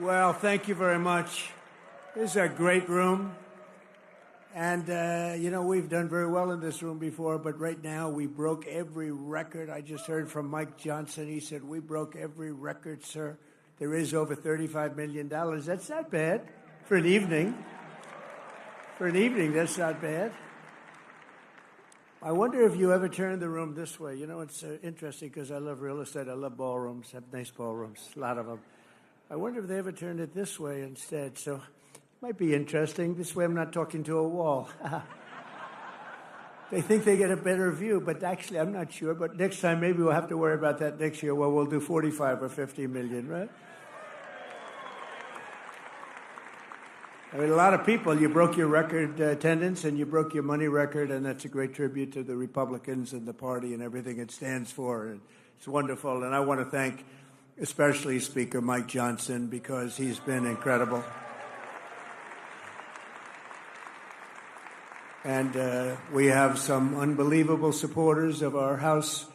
Well, thank you very much. This is a great room. And, we've done very well in this room before, but right now we broke every record. I just heard from Mike Johnson. He said, we broke every record, sir. There is over $35 million. That's not bad for an evening. For an evening, that's not bad. I wonder if you ever turn the room this way. You know, it's interesting because I love real estate. I love ballrooms, have nice ballrooms, a lot of them. I wonder if they ever turned it this way instead. So it might be interesting. This way I'm not talking to a wall. They think they get a better view, but actually I'm not sure. But next time, maybe we'll have to worry about that next year. Well, we'll do 45 or 50 million, right? I mean, a lot of people, you broke your record attendance and you broke your money record, and that's a great tribute to the Republicans and the party and everything it stands for. And it's wonderful. And I want to thank especially Speaker Mike Johnson because he's been incredible. And we have some unbelievable supporters of our House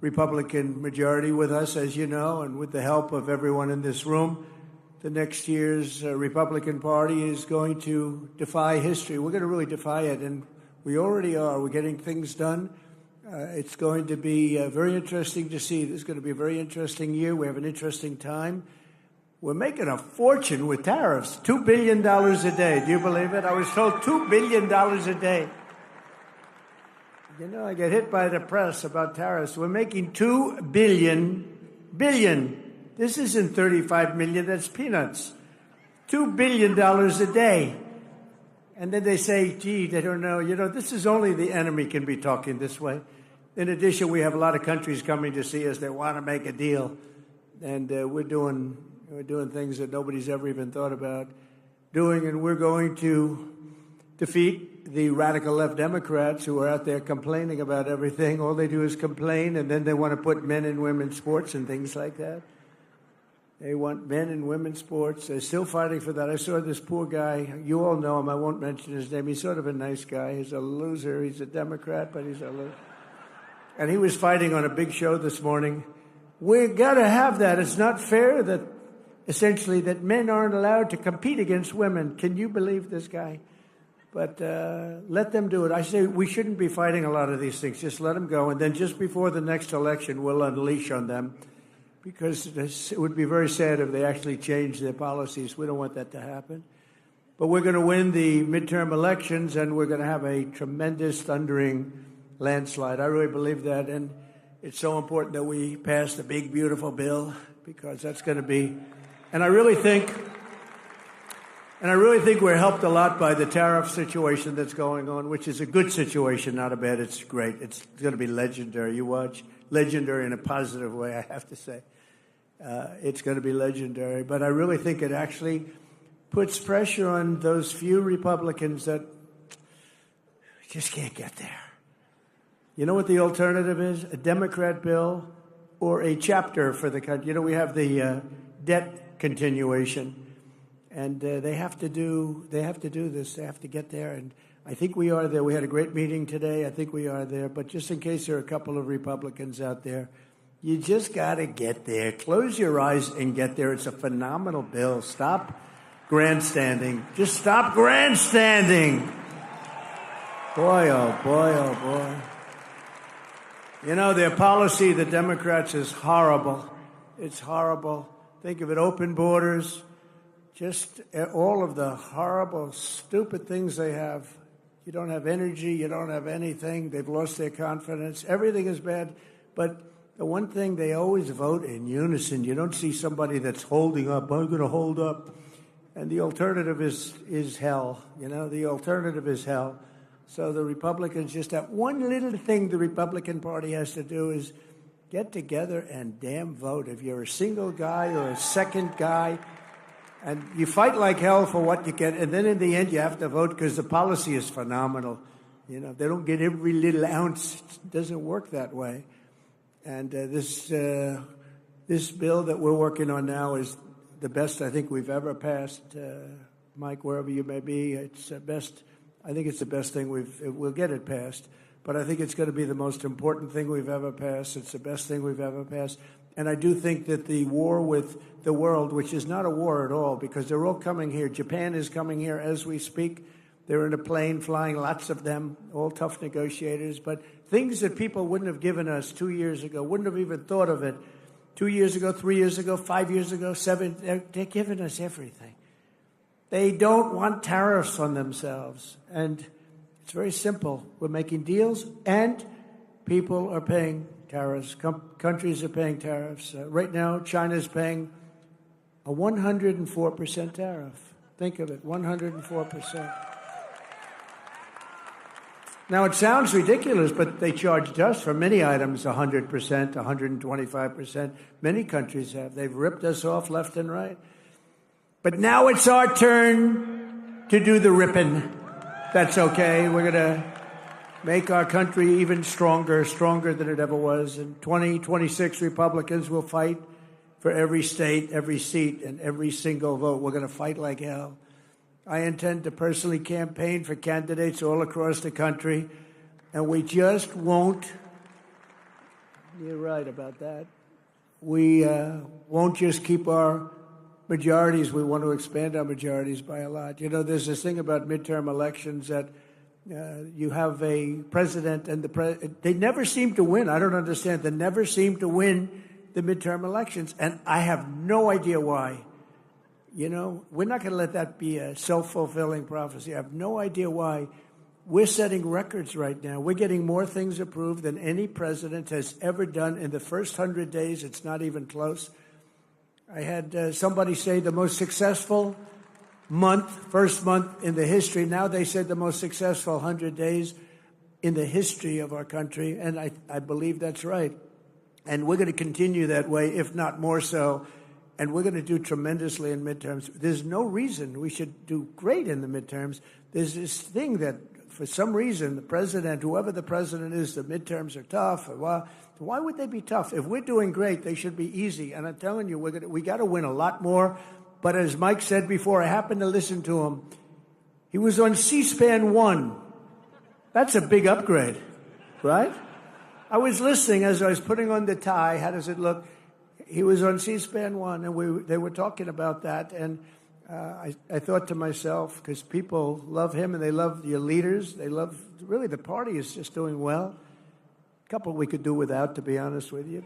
Republican majority with us, as you know, and with the help of everyone in this room. The next year's Republican Party is going to defy history. We're going to really defy it, and we already are. We're getting things done. It's going to be very interesting to see. This is going to be a very interesting year. We have an interesting time. We're making a fortune with tariffs, $2 billion a day. Do you believe it? I was told $2 billion a day. You know, I get hit by the press about tariffs. We're making $2 billion. This isn't 35 million, that's peanuts. $2 billion a day. And then they say, gee, they don't know. You know, this is only the enemy can be talking this way. In addition, we have a lot of countries coming to see us that want to make a deal. And we're doing things that nobody's ever even thought about doing. And we're going to defeat the radical left Democrats who are out there complaining about everything. All they do is complain, and then they want to put men and women's sports and things like that. They want men and women's sports. They're still fighting for that. I saw this poor guy. You all know him. I won't mention his name. He's sort of a nice guy. He's a loser. He's a Democrat, but he's a loser. And he was fighting on a big show this morning. We've got to have that. It's not fair that, essentially, that men aren't allowed to compete against women. Can you believe this guy? But let them do it. I say we shouldn't be fighting a lot of these things. Just let them go. And then just before the next election, we'll unleash on them. Because it would be very sad if they actually changed their policies. We don't want that to happen. But we're going to win the midterm elections, and we're going to have a tremendous, thundering landslide. I really believe that, and it's so important that we pass the big, beautiful bill, because that's going to be... And I really think we're helped a lot by the tariff situation that's going on, which is a good situation, not a bad. It's great. It's going to be legendary. You watch. Legendary in a positive way, I have to say. It's going to be legendary. But I really think it actually puts pressure on those few Republicans that just can't get there. You know what the alternative is? A Democrat bill or a chapter for the country. You know, we have the debt continuation, and they have to do this. They have to get there, and I think we are there. We had a great meeting today. I think we are there. But just in case there are a couple of Republicans out there, you just got to get there. Close your eyes and get there. It's a phenomenal bill. Stop grandstanding. Just stop grandstanding. Boy, oh, boy, oh, boy. You know, their policy, the Democrats, is horrible. It's horrible. Think of it, open borders, just all of the horrible, stupid things they have. You don't have energy. You don't have anything. They've lost their confidence. Everything is bad. But the one thing, they always vote in unison. You don't see somebody that's holding up. I'm going to hold up. And the alternative is hell. You know, the alternative is hell. So the Republicans, just that one little thing the Republican Party has to do is get together and damn vote. If you're a single guy or a second guy, and you fight like hell for what you get, and then in the end you have to vote because the policy is phenomenal. You know, they don't get every little ounce. It doesn't work that way. And this bill that we're working on now is the best I think we've ever passed. Mike, wherever you may be, it's the best. I think it's the best thing we'll get it passed. But I think it's going to be the most important thing we've ever passed. It's the best thing we've ever passed. And I do think that the war with the world, which is not a war at all, because they're all coming here. Japan is coming here as we speak. They're in a plane flying, lots of them, all tough negotiators. But things that people wouldn't have given us 2 years ago, wouldn't have even thought of it 2 years ago, 3 years ago, 5 years ago, 7, they're giving us everything. They don't want tariffs on themselves. And it's very simple. We're making deals, and people are paying tariffs. Countries are paying tariffs. Right now, China's paying a 104% tariff. Think of it, 104%. Now, it sounds ridiculous, but they charged us for many items 100%, 125%. Many countries have. They've ripped us off left and right. But now it's our turn to do the ripping. That's okay. We're going to make our country even stronger, stronger than it ever was. And 26 Republicans will fight for every state, every seat, and every single vote. We're going to fight like hell. I intend to personally campaign for candidates all across the country, and we just won't, you're right about that, we won't just keep our majorities. We want to expand our majorities by a lot. You know, there's this thing about midterm elections that you have a president and they never seem to win. I don't understand. They never seem to win the midterm elections, and I have no idea why. You know, we're not going to let that be a self-fulfilling prophecy. I have no idea why. We're setting records right now. We're getting more things approved than any president has ever done in the first 100 days. It's not even close. I had somebody say the most successful first month in the history. Now they said the most successful 100 days in the history of our country, and I believe that's right. And we're going to continue that way, if not more so. And we're going to do tremendously in midterms. There's no reason we should do great in the midterms. There's this thing that, for some reason, the president, whoever the president is, the midterms are tough. Why would they be tough? If we're doing great, they should be easy. And I'm telling you, we got to win a lot more. But as Mike said before, I happened to listen to him. He was on C-SPAN 1. That's a big upgrade, right? I was listening as I was putting on the tie. How does it look? He was on C-SPAN 1, and they were talking about that. And I thought to myself, because people love him and they love your leaders, they love, really, the party is just doing well. A couple we could do without, to be honest with you.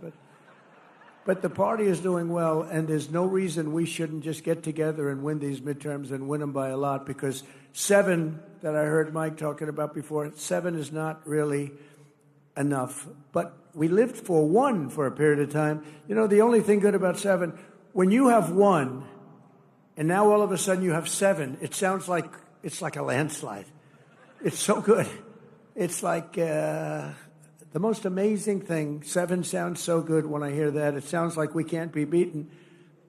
But the party is doing well, and there's no reason we shouldn't just get together and win these midterms and win them by a lot, because 7 that I heard Mike talking about before, 7 is not really enough. But we lived for 1 for a period of time. You know, the only thing good about 7, when you have 1, and now all of a sudden you have 7, it sounds like it's like a landslide. It's so good. It's like the most amazing thing. 7 sounds so good when I hear that. It sounds like we can't be beaten.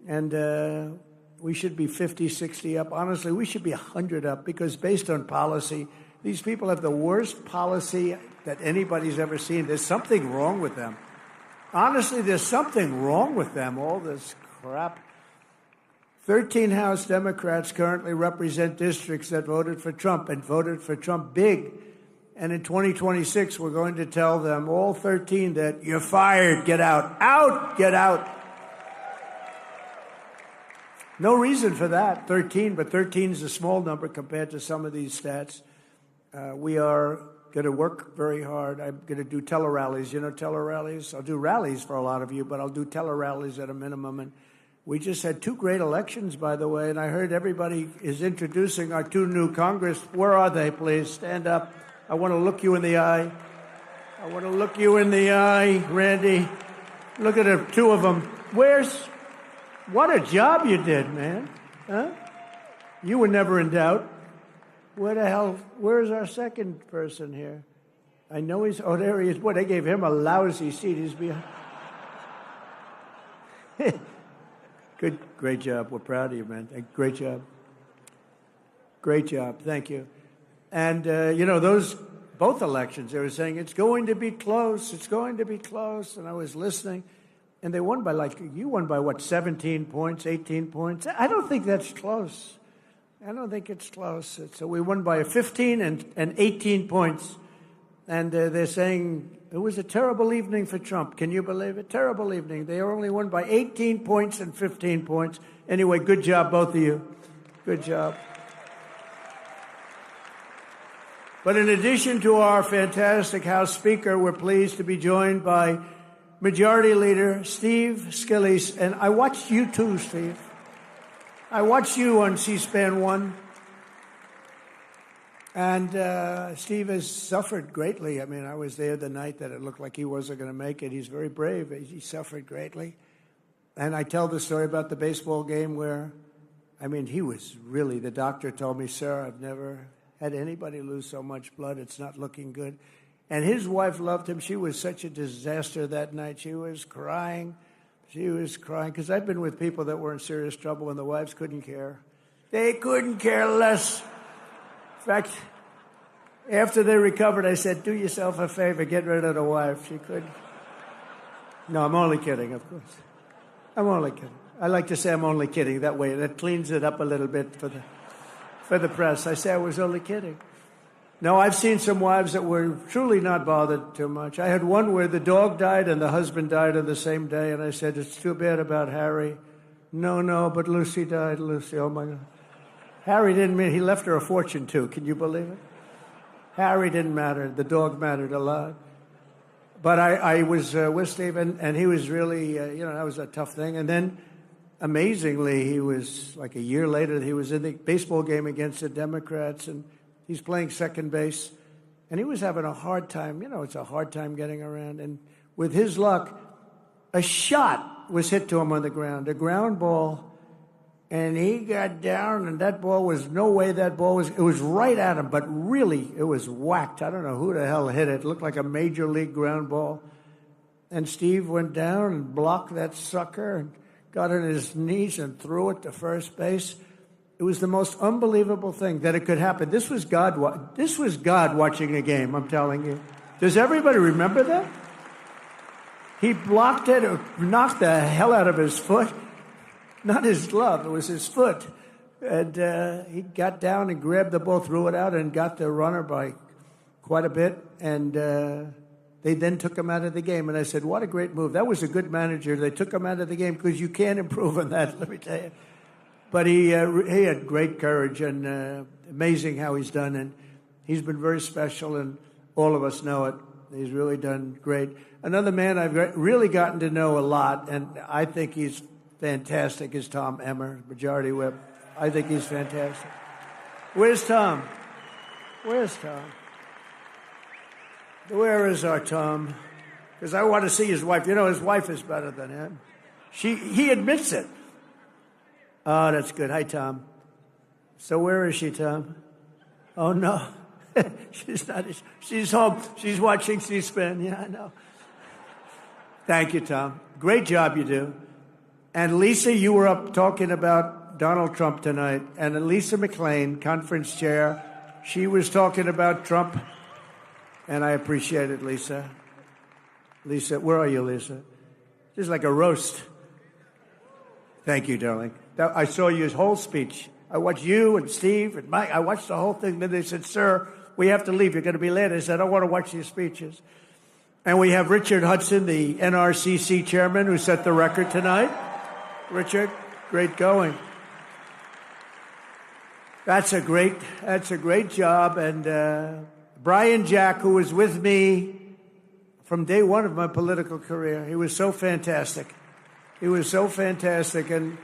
And we should be 50, 60 up. Honestly, we should be 100 up, because based on policy, these people have the worst policy that anybody's ever seen. There's something wrong with them. Honestly, there's something wrong with them, all this crap. 13 House Democrats currently represent districts that voted for Trump, and voted for Trump big. And in 2026, we're going to tell them, all 13, that you're fired, get out. Out, get out. No reason for that, 13, but 13 is a small number compared to some of these stats. We are going to work very hard. I'm going to do tele-rallies. You know tele-rallies? I'll do rallies for a lot of you, but I'll do tele-rallies at a minimum. And we just had 2 great elections, by the way, and I heard everybody is introducing our 2 new Congress. Where are they, please? Stand up. I want to look you in the eye. I want to look you in the eye, Randy. Look at the 2 of them. What a job you did, man. Huh? You were never in doubt. Where's our second person here? I know there he is. Boy, they gave him a lousy seat. He's behind. Great job. We're proud of you, man. Great job. Great job. Thank you. And, both elections, they were saying, it's going to be close. It's going to be close. And I was listening. And they won by, you won by what, 17 points, 18 points? I don't think that's close. I don't think it's close. So we won by 15 and 18 points. And they're saying It was a terrible evening for Trump. Can you believe it? Terrible evening. They only won by 18 points and 15 points. Anyway, good job, both of you. Good job. But in addition to our fantastic House Speaker, we're pleased to be joined by Majority Leader Steve Scalise. And I watched you too, Steve. I watched you on C-SPAN 1. And Steve has suffered greatly. I mean, I was there the night that it looked like he wasn't going to make it. He's very brave. He suffered greatly. And I tell the story about the baseball game where, I mean, he was really, the doctor told me, sir, I've never had anybody lose so much blood. It's not looking good. And his wife loved him. She was such a disaster that night. She was crying. She was crying. Because I've been with people that were in serious trouble and the wives couldn't care. They couldn't care less. In fact, after they recovered, I said, do yourself a favor, get rid of the wife. She couldn't. No, I'm only kidding, of course. I'm only kidding. I like to say I'm only kidding. That way, that cleans it up a little bit for the press. I say I was only kidding. No, I've seen some wives that were truly not bothered too much. I had one where the dog died and the husband died on the same day, and I said, it's too bad about Harry. No, but Lucy died, Lucy, oh my God. Harry didn't mean, he left her a fortune too. Can you believe it? Harry didn't matter. The dog mattered a lot. But I was with Steve, and he was really, that was a tough thing. And then, amazingly, he was, like a year later, he was in the baseball game against the Democrats, and he's playing second base. And he was having a hard time. It's a hard time getting around. And with his luck, a shot was hit to him on the ground, a ground ball. And he got down, and that ball was, no way that ball was, it was right at him, but really, it was whacked. I don't know who the hell hit it. It looked like a major league ground ball. And Steve went down and blocked that sucker and got on his knees and threw it to first base. It was the most unbelievable thing that it could happen. This was God watching a game, I'm telling you. Does everybody remember that? He blocked it, or knocked the hell out of his foot. Not his glove, it was his foot. And he got down and grabbed the ball, threw it out, and got the runner by quite a bit. And they then took him out of the game. And I said, what a great move. That was a good manager. They took him out of the game because you can't improve on that, let me tell you. But he had great courage, and amazing how he's done. And he's been very special, and all of us know it. He's really done great. Another man I've really gotten to know a lot, and I think he's fantastic, is Tom Emmer, Majority Whip. I think he's fantastic. Where's Tom? Where's Tom? Where is our Tom? Because I want to see his wife. His wife is better than him. He admits it. Oh, that's good. Hi, Tom. So where is she, Tom? Oh, no. She's not. She's home. She's watching C-SPAN. Yeah, I know. Thank you, Tom. Great job you do. And Lisa, you were up talking about Donald Trump tonight. And Lisa McLean, conference chair, she was talking about Trump. And I appreciate it, Lisa. Lisa, where are you, Lisa? This is like a roast. Thank you, darling. I saw your whole speech. I watched you and Steve and Mike. I watched the whole thing. Then they said, sir, we have to leave. You're going to be late. I said, I want to watch your speeches. And we have Richard Hudson, the NRCC chairman, who set the record tonight. Richard, great going. That's a great job. And Brian Jack, who was with me from day one of my political career, he was so fantastic. He was so fantastic. And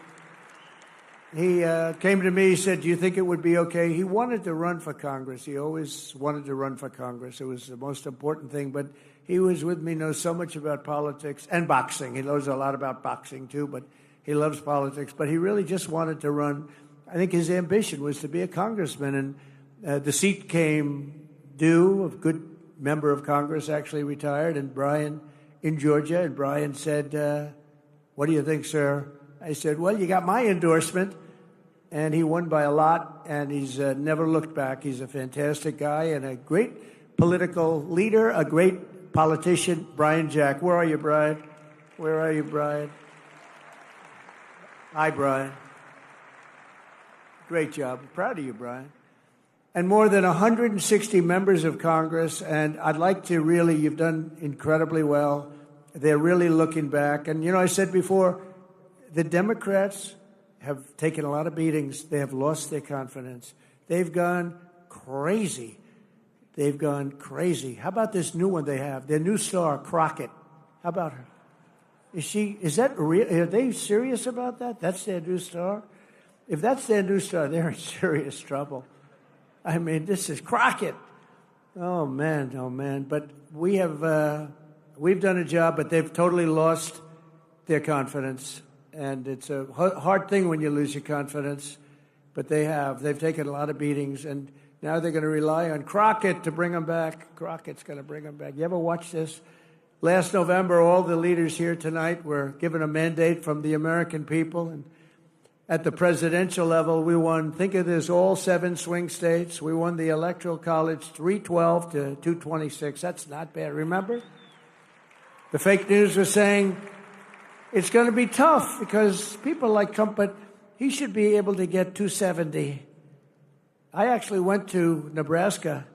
he came to me, he said, do you think it would be okay? He wanted to run for Congress. He always wanted to run for Congress. It was the most important thing. But he was with me, knows so much about politics and boxing. He knows a lot about boxing, too, but he loves politics. But he really just wanted to run. I think his ambition was to be a congressman. And the seat came due. A good member of Congress actually retired, and Brian in Georgia. And Brian said, what do you think, sir? I said, well, you got my endorsement. And he won by a lot, and he's never looked back. He's a fantastic guy and a great political leader, a great politician. Brian Jack. Where are you, Brian? Where are you, Brian? Hi, Brian. Great job. I'm proud of you, Brian. and more than 160 members of Congress. And I'd like to really, you've done incredibly well. They're really looking back. And, I said before, the Democrats have taken a lot of beatings. They have lost their confidence. They've gone crazy. They've gone crazy. How about this new one they have? Their new star, Crockett. How about her? Is that real? Are they serious about that? That's their new star? If that's their new star, they're in serious trouble. I mean, this is Crockett. Oh, man. But we've done a job, but they've totally lost their confidence. And it's a hard thing when you lose your confidence, but they have. They've taken a lot of beatings, and now they're going to rely on Crockett to bring them back. Crockett's going to bring them back. You ever watch this? Last November, all the leaders here tonight were given a mandate from the American people, and at the presidential level, we won, think of this, all 7 swing states. We won the Electoral College 312 to 226. That's not bad. Remember? The fake news was saying it's going to be tough because people like Trump, but he should be able to get 270. I actually went to Nebraska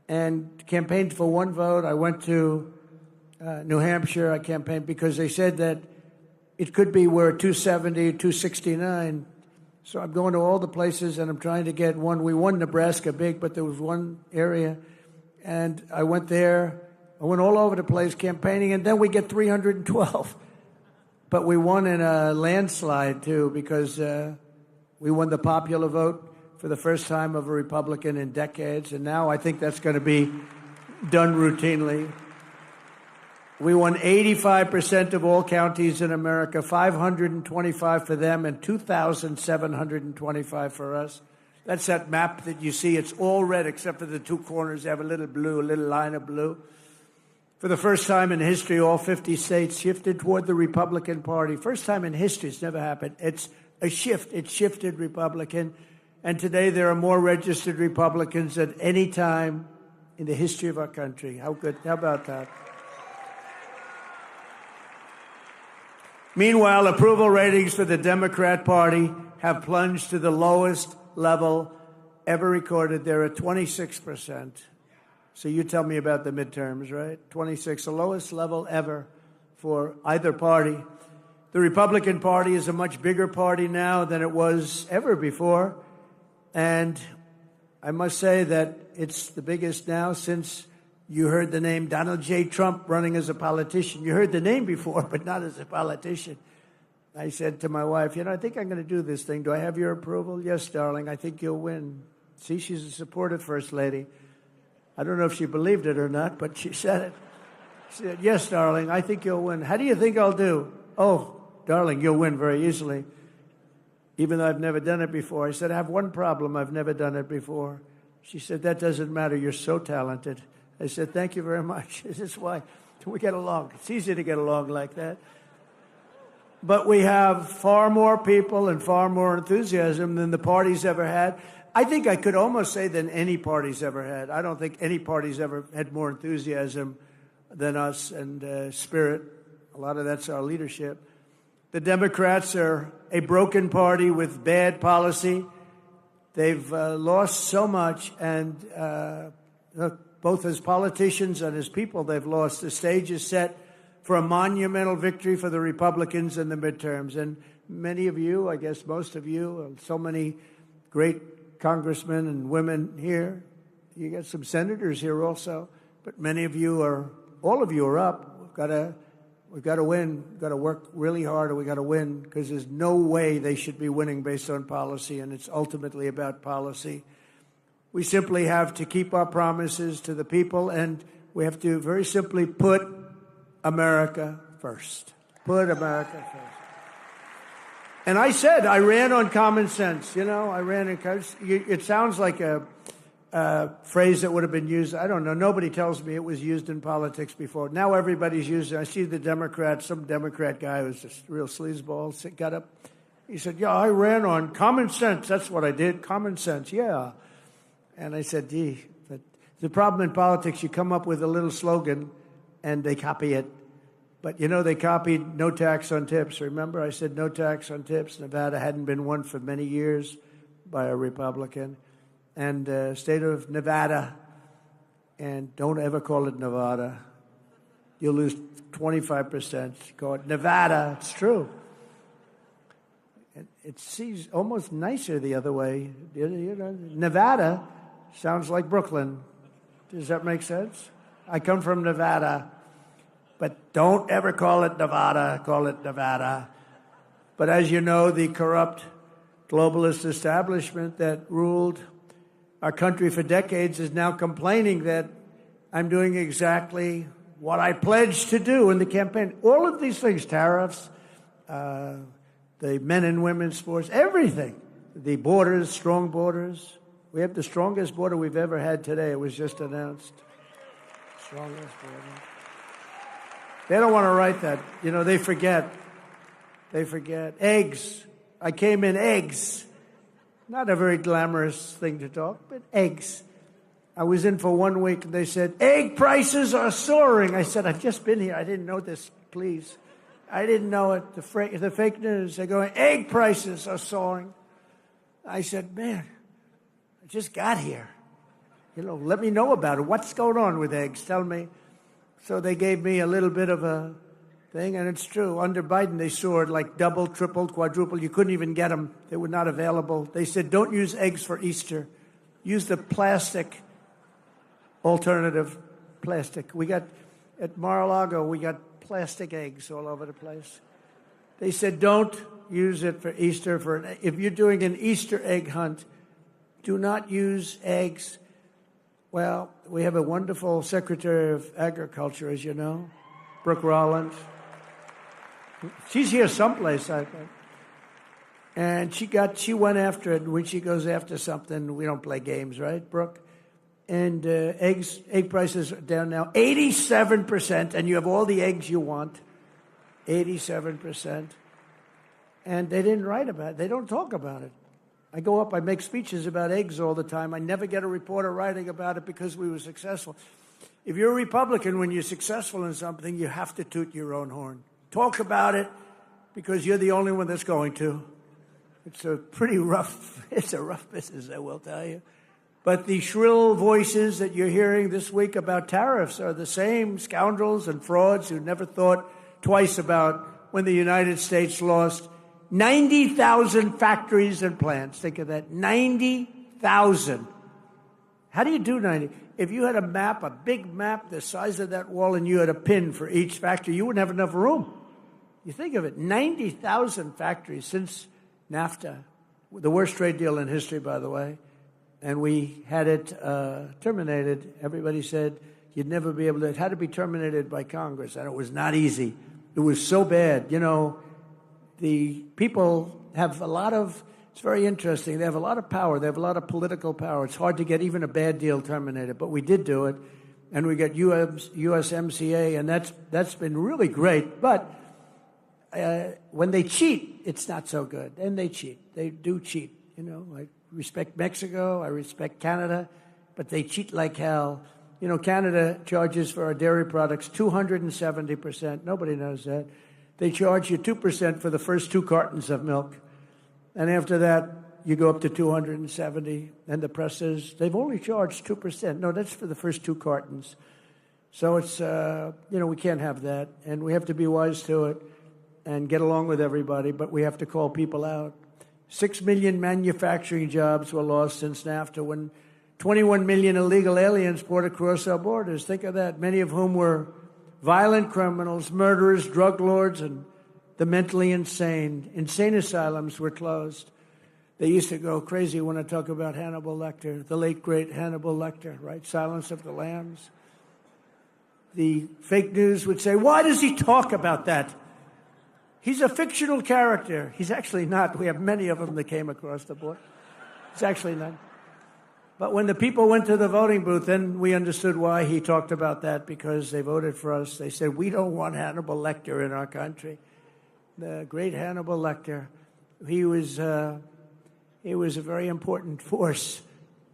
and campaigned for 1 vote. I went to New Hampshire. I campaigned because they said that it could be we're 270, 269. So I'm going to all the places, and I'm trying to get 1. We won Nebraska big, but there was 1 area. And I went there. I went all over the place campaigning, and then we get 312. But we won in a landslide, too, because we won the popular vote for the first time of a Republican in decades. And now I think that's going to be done routinely. We won 85% of all counties in America, 525 for them and 2,725 for us. That's that map that you see. It's all red except for the 2 corners. They have a little blue, a little line of blue. For the first time in history, all 50 states shifted toward the Republican Party. First time in history. It's never happened. It's a shift. It shifted Republican. And today there are more registered Republicans than any time in the history of our country. How good? How about that? Meanwhile, approval ratings for the Democrat Party have plunged to the lowest level ever recorded. They're at 26%. So you tell me about the midterms, right? 26, the lowest level ever for either party. The Republican Party is a much bigger party now than it was ever before. And I must say that it's the biggest now since you heard the name Donald J. Trump running as a politician. You heard the name before, but not as a politician. I said to my wife, I think I'm going to do this thing. Do I have your approval? Yes, darling, I think you'll win. See, she's a supportive First Lady. I don't know if she believed it or not, but she said it. She said, yes, darling, I think you'll win. How do you think I'll do? Oh, darling, you'll win very easily, even though I've never done it before. I said, I have one problem. I've never done it before. She said, that doesn't matter. You're so talented. I said, thank you very much. This is why we get along. It's easy to get along like that. But we have far more people and far more enthusiasm than the party's ever had. I think I could almost say than any party's ever had. I don't think any party's ever had more enthusiasm than us and spirit. A lot of that's our leadership. The Democrats are a broken party with bad policy. They've lost so much, and both as politicians and as people, they've lost. The stage is set for a monumental victory for the Republicans in the midterms. And many of you, I guess most of you, so many great congressmen and women here. You got some senators here also. But many of you are, all of you are up. We've got to win. We've got to work really hard, and we've got to win, because there's no way they should be winning based on policy, and it's ultimately about policy. We simply have to keep our promises to the people, and we have to very simply put America first. Put America first. And I said, I ran on common sense. I ran in, it sounds like a phrase that would have been used. I don't know. Nobody tells me it was used in politics before. Now everybody's using it. I see the Democrats, some Democrat guy who was just real sleazeball, got up. He said, yeah, I ran on common sense. That's what I did. Common sense. Yeah. And I said, gee, but the problem in politics, you come up with a little slogan and they copy it. But, they copied no tax on tips. Remember, I said no tax on tips. Nevada hadn't been won for many years by a Republican. and state of Nevada, and don't ever call it Nevada. You'll lose 25%. Call it Nevada. It's true. It seems almost nicer the other way. You know, Nevada sounds like Brooklyn. Does that make sense? I come from Nevada, but don't ever call it Nevada. Call it Nevada. But as you know, the corrupt globalist establishment that ruled our country for decades is now complaining that I'm doing exactly what I pledged to do in the campaign. All of these things, tariffs, the men and women's sports, everything. The borders, strong borders. We have the strongest border we've ever had today. It was just announced. Strongest border. They don't want to write that. You know, they forget. They forget. Eggs. I came in eggs. Not a very glamorous thing to talk, but eggs. I was in for 1 week, and they said, egg prices are soaring. I said, I've just been here. I didn't know this, please. I didn't know it. The fake news, they're going, egg prices are soaring. I said, man, I just got here. You know, let me know about it. What's going on with eggs? Tell me. So they gave me a little bit of a thing, and it's true. Under Biden, they soared like double, triple, quadruple. You couldn't even get them. They were not available. They said, don't use eggs for Easter. Use the plastic alternative plastic. We got, at Mar-a-Lago, we got plastic eggs all over the place. They said, don't use it for Easter. If you're doing an Easter egg hunt, do not use eggs. Well, we have a wonderful Secretary of Agriculture, as you know, Brooke Rollins. She's here someplace, I think. And she went after it. When she goes after something, we don't play games, right, Brooke? And egg prices are down now 87%, and you have all the eggs you want, 87%. And they didn't write about it. They don't talk about it. I go up, I make speeches about eggs all the time. I never get a reporter writing about it because we were successful. If you're a Republican, when you're successful in something, you have to toot your own horn. Talk about it because you're the only one that's going to. It's a rough business, I will tell you. But the shrill voices that you're hearing this week about tariffs are the same scoundrels and frauds who never thought twice about when the United States lost 90,000 factories and plants. Think of that, 90,000. How do you do 90? If you had a map, a big map the size of that wall, and you had a pin for each factory, you wouldn't have enough room. You think of it, 90,000 factories since NAFTA, the worst trade deal in history, by the way. And we had it terminated. Everybody said you'd never be able to. It had to be terminated by Congress, and it was not easy. It was so bad. You know, the people have a lot of, it's very interesting, they have a lot of power. They have a lot of political power. It's hard to get even a bad deal terminated, but we did do it. And we got USMCA, and that's been really great. But when they cheat, it's not so good. And they cheat. They do cheat, you know, like, respect Mexico, I respect Canada, but they cheat like hell. You know, Canada charges for our dairy products 270%. Nobody knows that. They charge you 2% for the first 2 cartons of milk. And after that, you go up to 270. And the press says, they've only charged 2%. No, that's for the first 2 cartons. So it's, you know, we can't have that. And we have to be wise to it and get along with everybody, but we have to call people out. 6 million manufacturing jobs were lost since NAFTA when 21 million illegal aliens poured across our borders. Think of that, many of whom were violent criminals, murderers, drug lords, and the mentally insane. Insane asylums were closed. They used to go crazy when I talk about Hannibal Lecter, the late, great Hannibal Lecter, right? Silence of the Lambs. The fake news would say, why does he talk about that? He's a fictional character. He's actually not. We have many of them that came across the board. He's actually not. But when the people went to the voting booth, then we understood why he talked about that, because they voted for us. They said, we don't want Hannibal Lecter in our country. The great Hannibal Lecter. He was a very important force,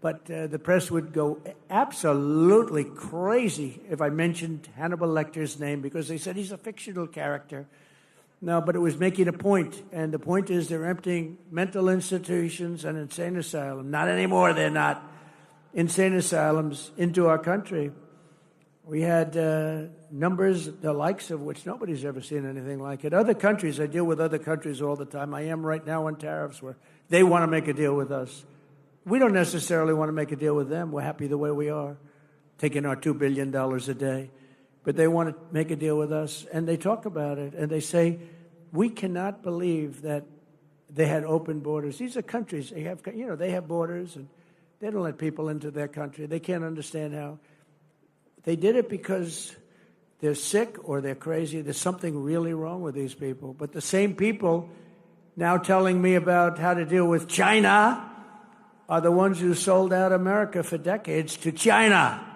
but the press would go absolutely crazy if I mentioned Hannibal Lecter's name, because they said he's a fictional character. No, but it was making a point, and the point is they're emptying mental institutions and insane asylum. Not anymore, they're not. insane asylums into our country. We had numbers, the likes of which nobody's ever seen anything like it. Other countries, I deal with other countries all the time. I am right now on tariffs where they want to make a deal with us. We don't necessarily want to make a deal with them. We're happy the way we are, taking our $2 billion a day. But they want to make a deal with us, and they talk about it, and they say, we cannot believe that they had open borders. These are countries, they have, they have borders, and they don't let people into their country. They can't understand how. They did it because they're sick or they're crazy. There's something really wrong with these people. But the same people now telling me about how to deal with China are the ones who sold out America for decades to China.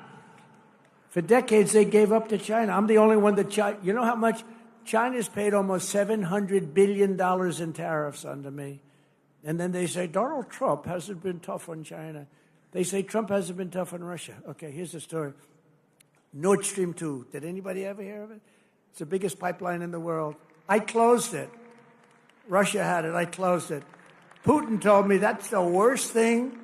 For decades, they gave up to China. I'm the only one that China, you know how much? China's paid almost $700 billion in tariffs under me. And then they say, Donald Trump hasn't been tough on China. They say Trump hasn't been tough on Russia. Okay, here's the story. Nord Stream 2. Did anybody ever hear of it? It's the biggest pipeline in the world. I closed it. Russia had it. I closed it. Putin told me that's the worst thing.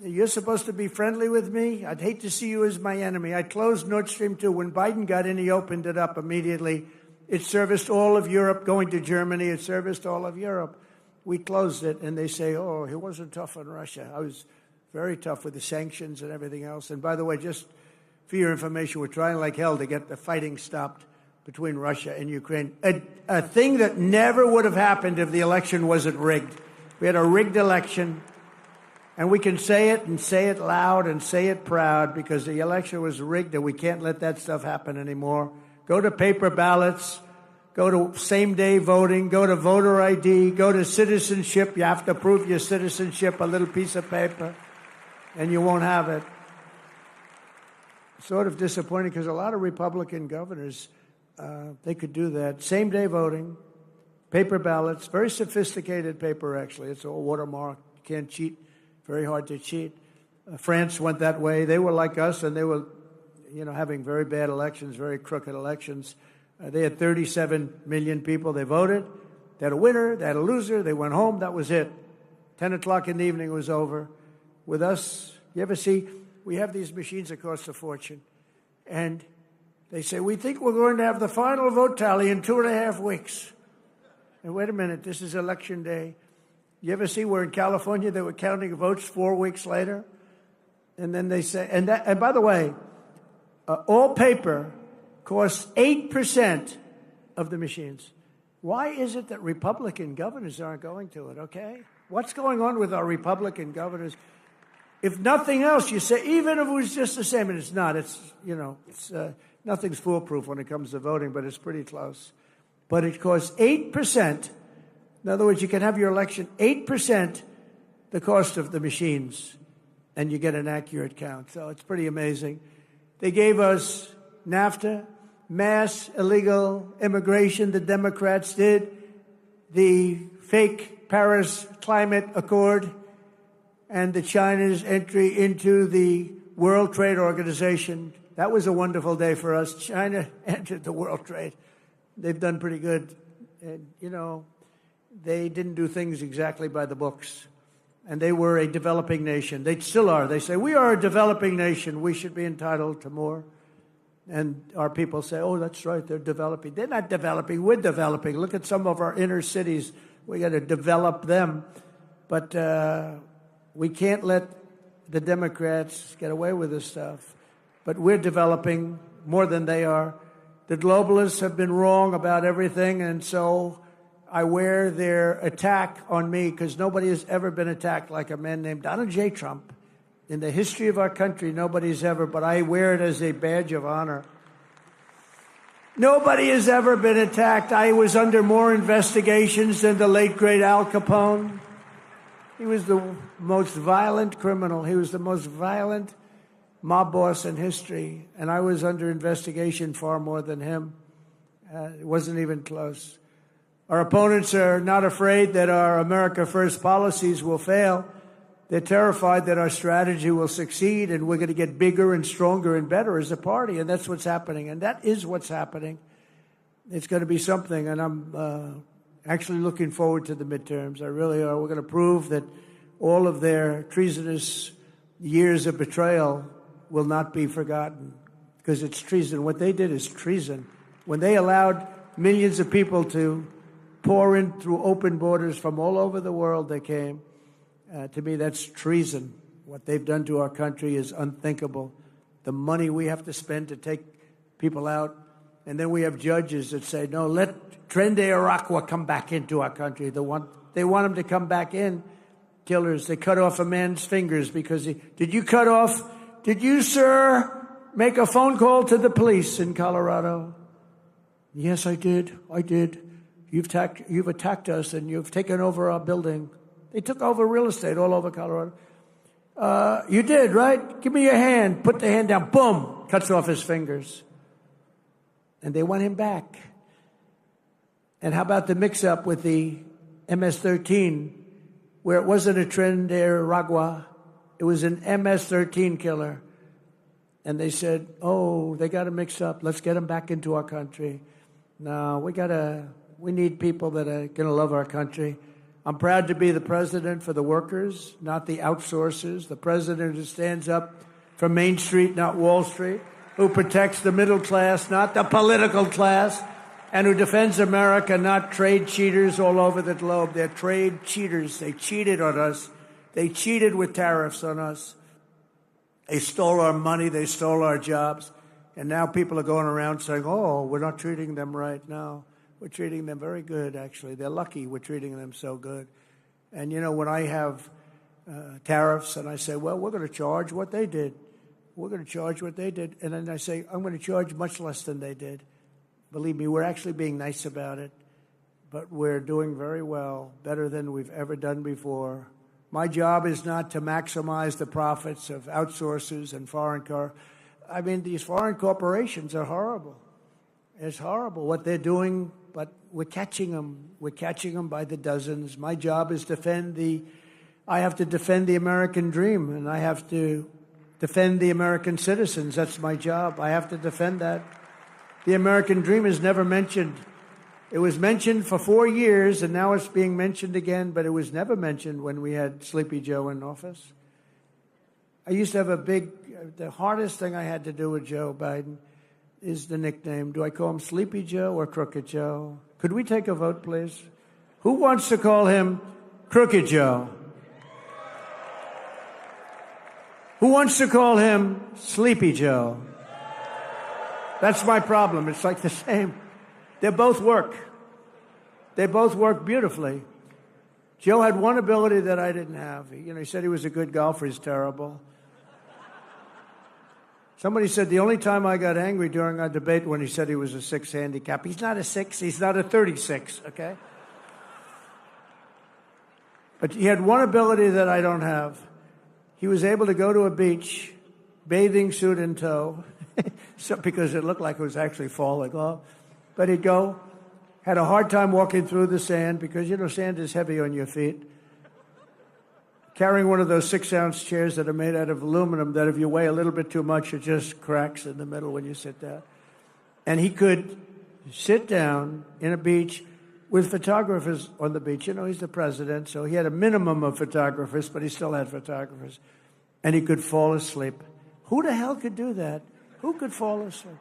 You're supposed to be friendly with me. I'd hate to see you as my enemy. I closed Nord Stream 2. When Biden got in, he opened it up immediately. It serviced all of Europe, going to Germany. It serviced all of Europe. We closed it, and they say, oh, he wasn't tough on Russia. I was very tough with the sanctions and everything else. And by the way, just for your information, we're trying like hell to get the fighting stopped between Russia and Ukraine. A thing that never would have happened if the election wasn't rigged. We had a rigged election, and we can say it and say it loud and say it proud because the election was rigged, and we can't let that stuff happen anymore. Go to paper ballots, go to same-day voting, go to voter ID, go to citizenship. You have to prove your citizenship, a little piece of paper, and you won't have it. Sort of disappointing because a lot of Republican governors, they could do that. Same-day voting, paper ballots, very sophisticated paper, actually. It's all watermarked. You can't cheat. Very hard to cheat. France went that way. They were like us, and they were, having very bad elections, very crooked elections. They had 37 million people. They voted. They had a winner. They had a loser. They went home. That was it. 10 o'clock in the evening was over. With us, you ever see, we have these machines that cost a fortune. And they say, we think we're going to have the final vote tally in 2.5 weeks. And wait a minute, this is election day. You ever see where in California they were counting votes 4 weeks later? And then they say, and by the way, all paper costs 8% of the machines. Why is it that Republican governors aren't going to it, okay? What's going on with our Republican governors? If nothing else, you say, even if it was just the same, and it's not, nothing's foolproof when it comes to voting, but it's pretty close. But it costs 8%. In other words, you can have your election 8% the cost of the machines, and you get an accurate count. So it's pretty amazing. They gave us NAFTA, mass illegal immigration, the Democrats did, the fake Paris Climate Accord, and the China's entry into the World Trade Organization. That was a wonderful day for us. China entered the World Trade. They've done pretty good. And, they didn't do things exactly by the books. And they were a developing nation. They still are. They say, we are a developing nation. We should be entitled to more. And our people say, oh, that's right, they're developing. They're not developing, we're developing. Look at some of our inner cities. We got to develop them. But we can't let the Democrats get away with this stuff. But we're developing more than they are. The globalists have been wrong about everything, and so I wear their attack on me because nobody has ever been attacked like a man named Donald J. Trump. In the history of our country, nobody's ever, but I wear it as a badge of honor. Nobody has ever been attacked. I was under more investigations than the late, great Al Capone. He was the most violent criminal. He was the most violent mob boss in history, and I was under investigation far more than him. It wasn't even close. Our opponents are not afraid that our America First policies will fail. They're terrified that our strategy will succeed and we're going to get bigger and stronger and better as a party, and that's what's happening, and that is what's happening. It's going to be something, and I'm actually looking forward to the midterms. I really are. We're going to prove that all of their treasonous years of betrayal will not be forgotten, because it's treason. What they did is treason. When they allowed millions of people to pour in through open borders from all over the world, they came. To me, that's treason. What they've done to our country is unthinkable. The money we have to spend to take people out, and then we have judges that say, no, let Tren de Aragua come back into our country. They want him to come back in. Killers, they cut off a man's fingers because did you, sir, make a phone call to the police in Colorado? Yes, I did. You've attacked us and you've taken over our building. They took over real estate all over Colorado. You did, right? Give me your hand. Put the hand down. Boom. Cuts off his fingers. And they want him back. And how about the mix-up with the MS-13, where it wasn't a Tren de Aragua, it was an MS-13 killer. And they said, oh, they got to mix up. Let's get them back into our country. No, we need people that are going to love our country. I'm proud to be the president for the workers, not the outsourcers. The president who stands up for Main Street, not Wall Street, who protects the middle class, not the political class, and who defends America, not trade cheaters all over the globe. They're trade cheaters. They cheated on us. They cheated with tariffs on us. They stole our money. They stole our jobs. And now people are going around saying, oh, we're not treating them right. No, we're treating them very good, actually. They're lucky we're treating them so good. And, you know, when I have tariffs and I say, well, we're going to charge what they did. We're going to charge what they did. And then I say, I'm going to charge much less than they did. Believe me, we're actually being nice about it. But we're doing very well, better than we've ever done before. My job is not to maximize the profits of outsourcers and these foreign corporations are horrible. It's horrible what they're doing, but we're catching them. We're catching them by the dozens. My job is I have to defend the American dream, and I have to defend the American citizens. That's my job. I have to defend that. The American dream is never mentioned. It was mentioned for 4 years, and now it's being mentioned again, but it was never mentioned when we had Sleepy Joe in office. I used to have the hardest thing I had to do with Joe Biden is the nickname. Do I call him Sleepy Joe or Crooked Joe? Could we take a vote, please? Who wants to call him Crooked Joe? Who wants to call him Sleepy Joe? That's my problem. It's like the same. They both work. They both work beautifully. Joe had one ability that I didn't have. He said he was a good golfer. He's terrible. Somebody said the only time I got angry during our debate when he said he was a 6 handicap. He's not a 6. He's not a 36, okay? But he had one ability that I don't have. He was able to go to a beach, bathing suit in tow, because it looked like it was actually falling off. But he'd go, had a hard time walking through the sand because, sand is heavy on your feet. Carrying one of those 6-ounce chairs that are made out of aluminum that if you weigh a little bit too much, it just cracks in the middle when you sit down. And he could sit down in a beach with photographers on the beach. He's the president, so he had a minimum of photographers, but he still had photographers. And he could fall asleep. Who the hell could do that? Who could fall asleep?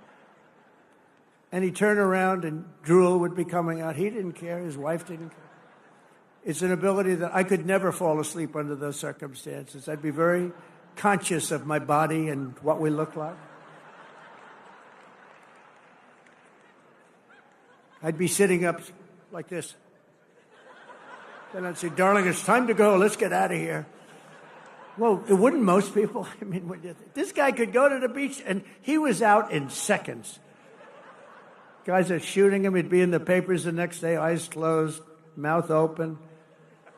And he'd turn around and drool would be coming out. He didn't care. His wife didn't care. It's an ability that I could never fall asleep under those circumstances. I'd be very conscious of my body and what we look like. I'd be sitting up like this. Then I'd say, darling, it's time to go. Let's get out of here. Well, it wouldn't most people. This guy could go to the beach, and he was out in seconds. Guys are shooting him. He'd be in the papers the next day, eyes closed, mouth open.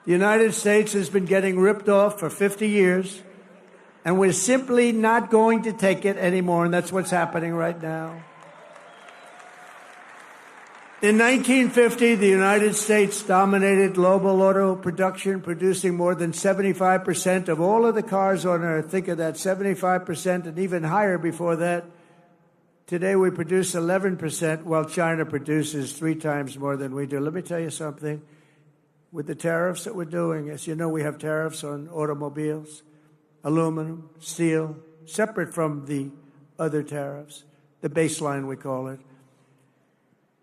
The United States has been getting ripped off for 50 years, and we're simply not going to take it anymore, and that's what's happening right now. In 1950, the United States dominated global auto production, producing more than 75% of all of the cars on Earth. Think of that, 75% and even higher before that. Today, we produce 11%, while China produces 3 times more than we do. Let me tell you something. With the tariffs that we're doing, as you know, we have tariffs on automobiles. aluminum, steel, separate from the other tariffs, the baseline we call it.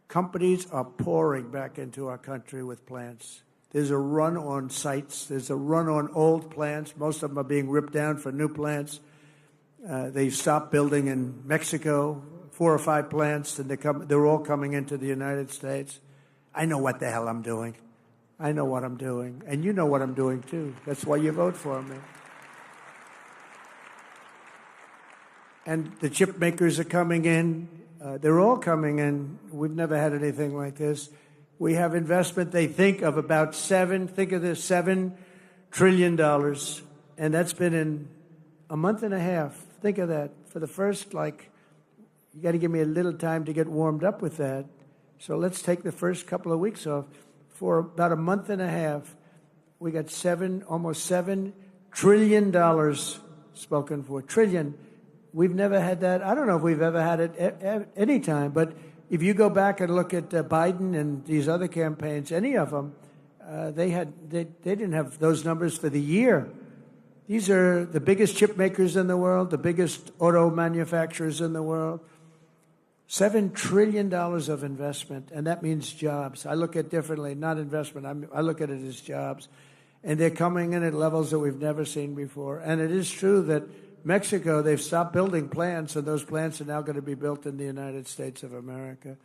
Companies are pouring back into our country with plants. There's a run on sites. There's a run on old plants. Most of them are being ripped down for new plants. They've stopped building in Mexico, 4 or 5 plants, and they're all coming into the United States. I know what the hell I'm doing. I know what I'm doing. And you know what I'm doing, too. That's why you vote for me. And the chip makers are coming in. They're all coming in. We've never had anything like this. We have investment, they think, of about $7 trillion. And that's been in a month and a half. Think of that. For the first, you got to give me a little time to get warmed up with that. So let's take the first couple of weeks off. For about a month and a half, we got almost $7 trillion spoken for. Trillion. We've never had that. I don't know if we've ever had it at any time, but if you go back and look at Biden and these other campaigns, any of them, they didn't have those numbers for the year. These are the biggest chip makers in the world, the biggest auto manufacturers in the world. $7 trillion of investment, and that means jobs. I look at it differently, not investment. I look at it as jobs. And they're coming in at levels that we've never seen before. And it is true that Mexico, they've stopped building plants, and those plants are now going to be built in the United States of America.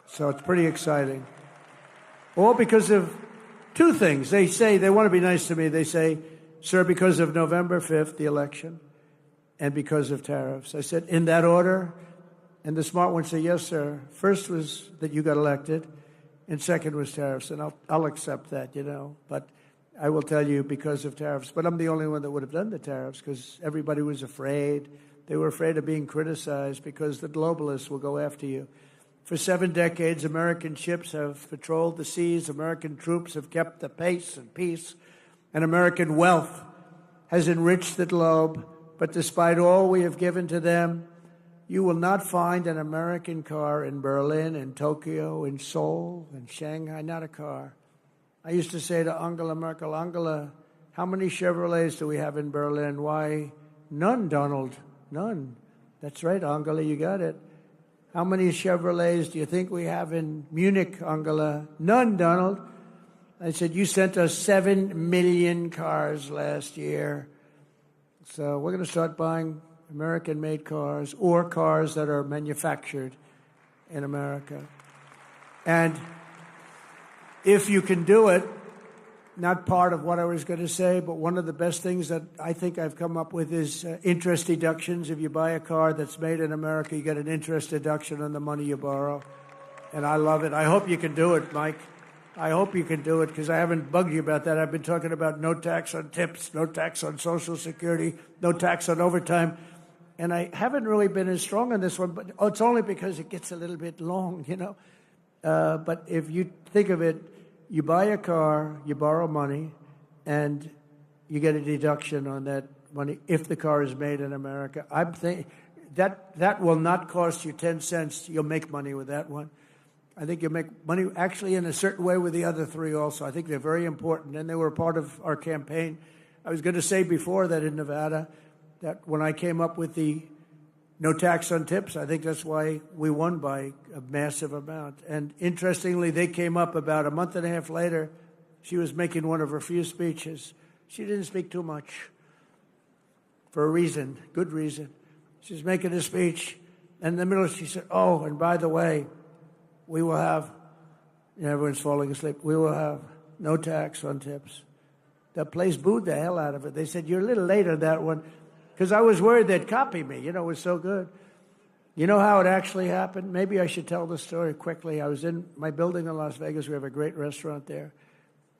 So it's pretty exciting. All because of 2 things. They say, they want to be nice to me. They say, sir, because of November 5th, the election, and because of tariffs. I said, in that order? And the smart ones say, yes, sir. First was that you got elected, and second was tariffs. And I'll accept that, But I will tell you, because of tariffs. But I'm the only one that would have done the tariffs because everybody was afraid. They were afraid of being criticized because the globalists will go after you. For 7 decades, American ships have patrolled the seas. American troops have kept the pace and peace. And American wealth has enriched the globe. But despite all we have given to them, you will not find an American car in Berlin, in Tokyo, in Seoul, in Shanghai, not a car. I used to say to Angela Merkel, Angela, how many Chevrolets do we have in Berlin? Why, none, Donald, none. That's right, Angela, you got it. How many Chevrolets do you think we have in Munich, Angela? None, Donald. I said, you sent us 7 million cars last year. So we're going to start buying American-made cars or cars that are manufactured in America. And if you can do it, not part of what I was going to say, but one of the best things that I think I've come up with is interest deductions. If you buy a car that's made in America, you get an interest deduction on the money you borrow. And I love it. I hope you can do it, Mike. I hope you can do it, because I haven't bugged you about that. I've been talking about no tax on tips, no tax on Social Security, no tax on overtime. And I haven't really been as strong on this one, but it's only because it gets a little bit long, But if you think of it, you buy a car, you borrow money, and you get a deduction on that money if the car is made in America. I'm thinking that will not cost you 10 cents. You'll make money with that one. I think you'll make money actually in a certain way with the other 3 also. I think they're very important, and they were part of our campaign. I was going to say before that in Nevada, that when I came up with the no tax on tips, I think that's why we won by a massive amount. And interestingly, they came up about a month and a half later. She was making one of her few speeches. She didn't speak too much for a reason, good reason. She was making a speech, and in the middle she said, oh, and by the way, we will have, everyone's falling asleep, we will have no tax on tips. That place booed the hell out of it. They said, you're a little late on that one. Because I was worried they'd copy me. It was so good. You know how it actually happened? Maybe I should tell the story quickly. I was in my building in Las Vegas. We have a great restaurant there.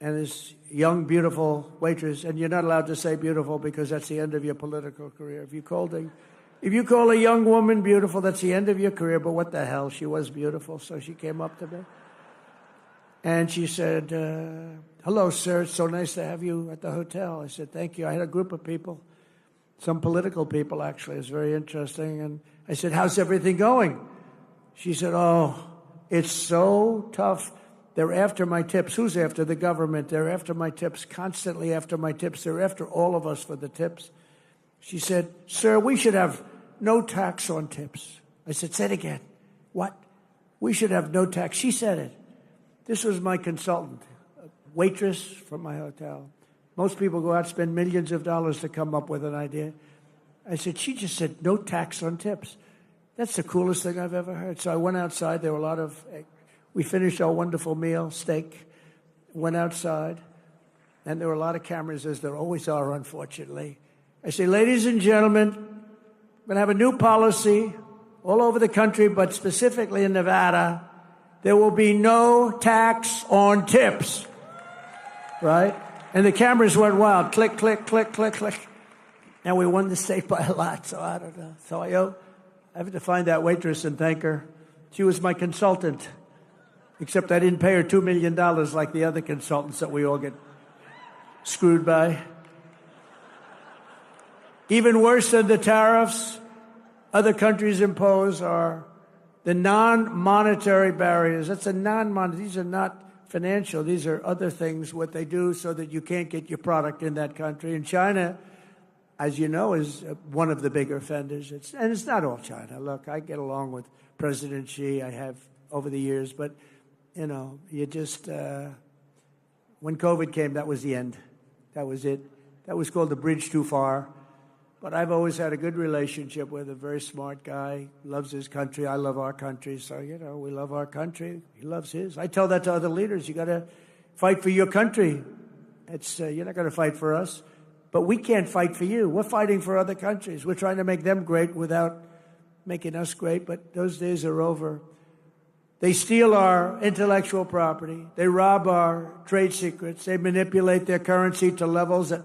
And this young, beautiful waitress, and you're not allowed to say beautiful because that's the end of your political career. If you call a young woman beautiful, that's the end of your career. But what the hell? She was beautiful. So she came up to me. And she said, hello, sir. It's so nice to have you at the hotel. I said, thank you. I had a group of people. Some political people, actually. It's very interesting. And I said, how's everything going? She said, oh, it's so tough. They're after my tips. Who's after? The government. They're after my tips, constantly after my tips. They're after all of us for the tips. She said, "Sir, we should have no tax on tips." I said, "Say it again." "What?" "We should have no tax." She said it. This was my consultant, a waitress from my hotel. Most people go out and spend millions of dollars to come up with an idea. I said, she just said, "No tax on tips." That's the coolest thing I've ever heard. So I went outside. There were a lot of, we finished our wonderful meal, steak, went outside, and there were a lot of cameras, as there always are, unfortunately. I say, "Ladies and gentlemen, we're going to have a new policy all over the country, but specifically in Nevada. There will be no tax on tips." Right? And the cameras went wild. Click, click, click, click, click. And we won the state by a lot, so I don't know. So I have to find that waitress and thank her. She was my consultant, except I didn't pay her $2 million like the other consultants that we all get screwed by. Even worse than the tariffs other countries impose are the non-monetary barriers. That's a non-monetary. These are not financial. These are other things, what they do so that you can't get your product in that country. And China, as you know, is one of the bigger offenders. And it's not all China. Look, I get along with President Xi. I have over the years. But, you know, you just, when COVID came, that was the end. That was it. That was called the bridge too far. But I've always had a good relationship with a very smart guy, loves his country. I love our country. So, you know, we love our country. He loves his. I tell that to other leaders. You got to fight for your country. It's you're not going to fight for us. But we can't fight for you. We're fighting for other countries. We're trying to make them great without making us great. But those days are over. They steal our intellectual property. They rob our trade secrets. They manipulate their currency to levels that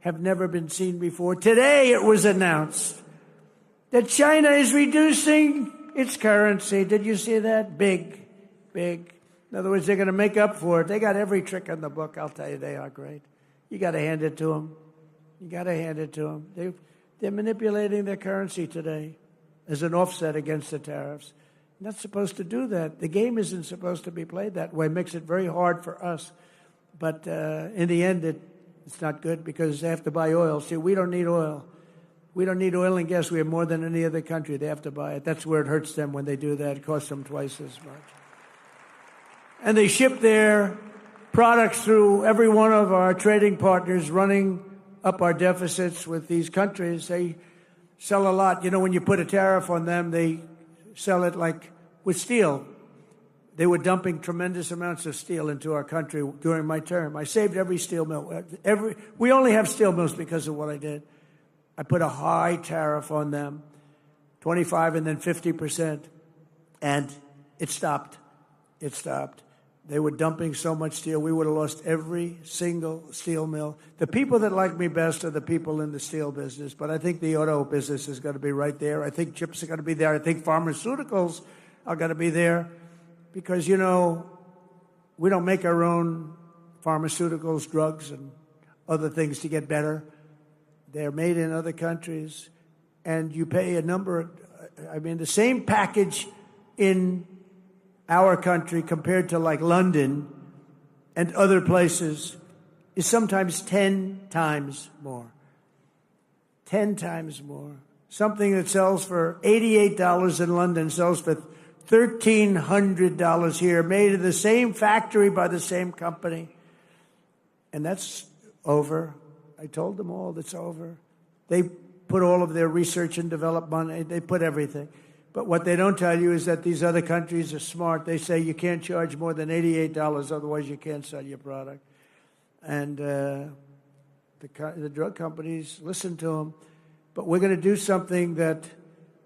have never been seen before. Today it was announced that China is reducing its currency. Did you see that? Big, big. In other words, they're going to make up for it. They got every trick in the book. I'll tell you, they are great. You got to hand it to them. You got to hand it to them. They're manipulating their currency today as an offset against the tariffs. You're not supposed to do that. The game isn't supposed to be played that way. It makes it very hard for us. But in the end, it's not good because they have to buy oil. See, we don't need oil. We don't need oil and gas. We have more than any other country. They have to buy it. That's where it hurts them when they do that. It costs them twice as much. And they ship their products through every one of our trading partners, running up our deficits with these countries. They sell a lot. You know, when you put a tariff on them, they sell it like with steel. They were dumping tremendous amounts of steel into our country during my term. I saved every steel mill. We only have steel mills because of what I did. I put a high tariff on them, 25 and then 50%, and it stopped. It stopped. They were dumping so much steel, we would have lost every single steel mill. The people that like me best are the people in the steel business, but I think the auto business is going to be right there. I think chips are going to be there. I think pharmaceuticals are going to be there. Because, you know, we don't make our own pharmaceuticals, drugs, and other things to get better. They're made in other countries. And you pay a number, the same package in our country compared to like London and other places is sometimes 10 times more. 10 times more. Something that sells for $88 in London sells for $1,300 here, made in the same factory by the same company. And that's over. I told them all that's over. They put all of their research and development money. They put everything. But what they don't tell you is that these other countries are smart. They say you can't charge more than $88, otherwise you can't sell your product. And the drug companies listen to them. But we're going to do something that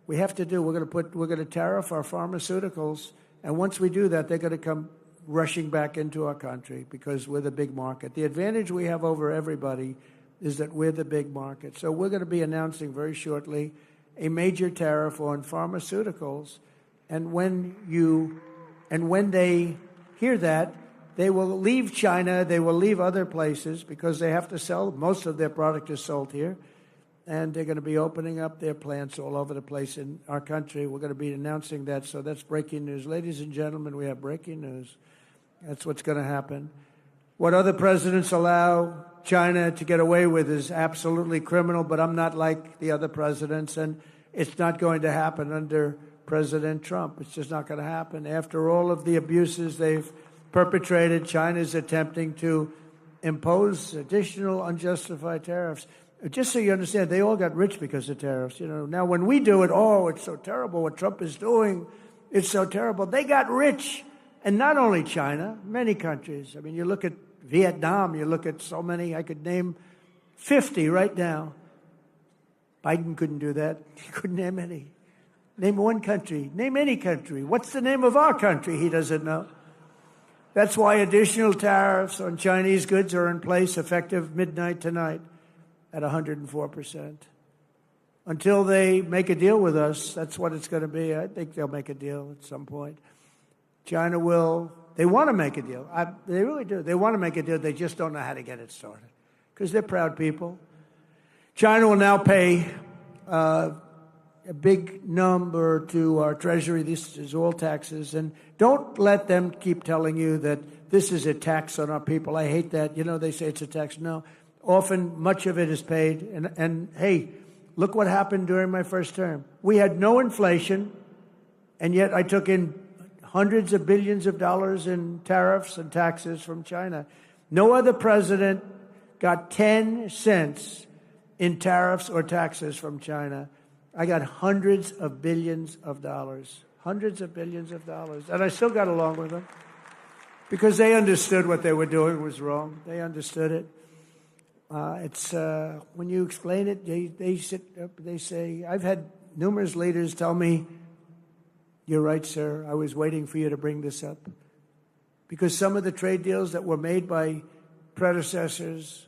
we have to do. We're going to tariff our pharmaceuticals, and once we do that, they're going to come rushing back into our country because we're the big market. The advantage we have over everybody is that we're the big market. So we're going to be announcing very shortly a major tariff on pharmaceuticals, and when they hear that, they will leave China, they will leave other places because they have to sell. Most of their product is sold here. And they're going to be opening up their plants all over the place in our country. We're going to be announcing that, so that's breaking news. Ladies and gentlemen, we have breaking news. That's what's going to happen. What other presidents allow China to get away with is absolutely criminal, but I'm not like the other presidents, and it's not going to happen under President Trump. It's just not going to happen. After all of the abuses they've perpetrated, China is attempting to impose additional unjustified tariffs. Just so you understand, they all got rich because of tariffs. Now when we do it, oh, it's so terrible what Trump is doing. It's so terrible. They got rich. And not only China, many countries. I mean, you look at Vietnam, you look at so many, I could name 50 right now. Biden couldn't do that. He couldn't name any. Name one country. Name any country. What's the name of our country? He doesn't know. That's why additional tariffs on Chinese goods are in place effective midnight tonight at 104%. Until they make a deal with us, that's what it's going to be. I think they'll make a deal at some point. China will. They want to make a deal. They really do. They want to make a deal. They just don't know how to get it started because they're proud people. China will now pay a big number to our Treasury. This is all taxes. And don't let them keep telling you that this is a tax on our people. I hate that. They say it's a tax. No. Often, much of it is paid. And hey, look what happened during my first term. We had no inflation, and yet I took in hundreds of billions of dollars in tariffs and taxes from China. No other president got 10 cents in tariffs or taxes from China. I got hundreds of billions of dollars. Hundreds of billions of dollars. And I still got along with them because they understood what they were doing was wrong. They understood it. It's when you explain it, they sit up, they say, I've had numerous leaders tell me, you're right, sir. I was waiting for you to bring this up. Because some of the trade deals that were made by predecessors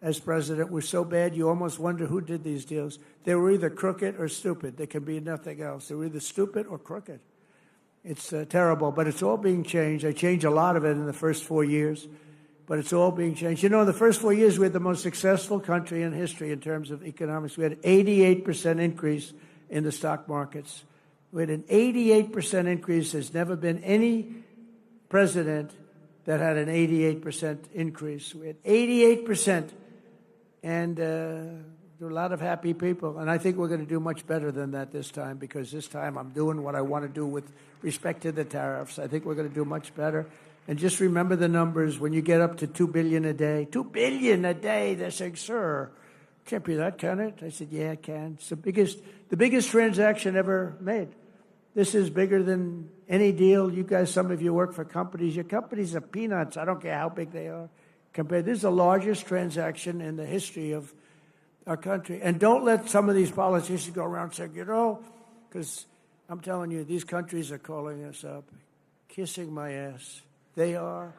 as president were so bad, you almost wonder who did these deals. They were either crooked or stupid. There can be nothing else. They were either stupid or crooked. It's terrible, but it's all being changed. I changed a lot of it in the first 4 years, but it's all being changed. In the first 4 years, we had the most successful country in history in terms of economics. We had an 88% increase in the stock markets. We had an 88% increase. There's never been any president that had an 88% increase. We had 88%, and there were a lot of happy people. And I think we're going to do much better than that this time, because this time I'm doing what I want to do with respect to the tariffs. I think we're going to do much better. And just remember the numbers. When you get up to $2 billion a day, $2 billion a day, they're saying, sir, can't be that, can it? I said, yeah, it can. It's the biggest transaction ever made. This is bigger than any deal. You guys, some of you work for companies. Your companies are peanuts. I don't care how big they are. This is the largest transaction in the history of our country. And don't let some of these politicians go around saying, because I'm telling you, these countries are calling us up, kissing my ass. They are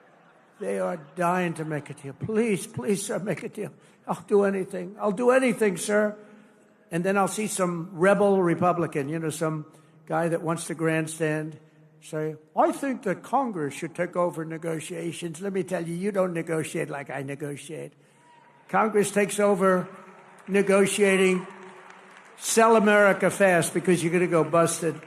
dying to make a deal. Please, sir, make a deal. I'll do anything. I'll do anything, sir. And then I'll see some rebel Republican, some guy that wants to grandstand, say, I think that Congress should take over negotiations. Let me tell you, you don't negotiate like I negotiate. Congress takes over negotiating. Sell America fast because you're going to go busted.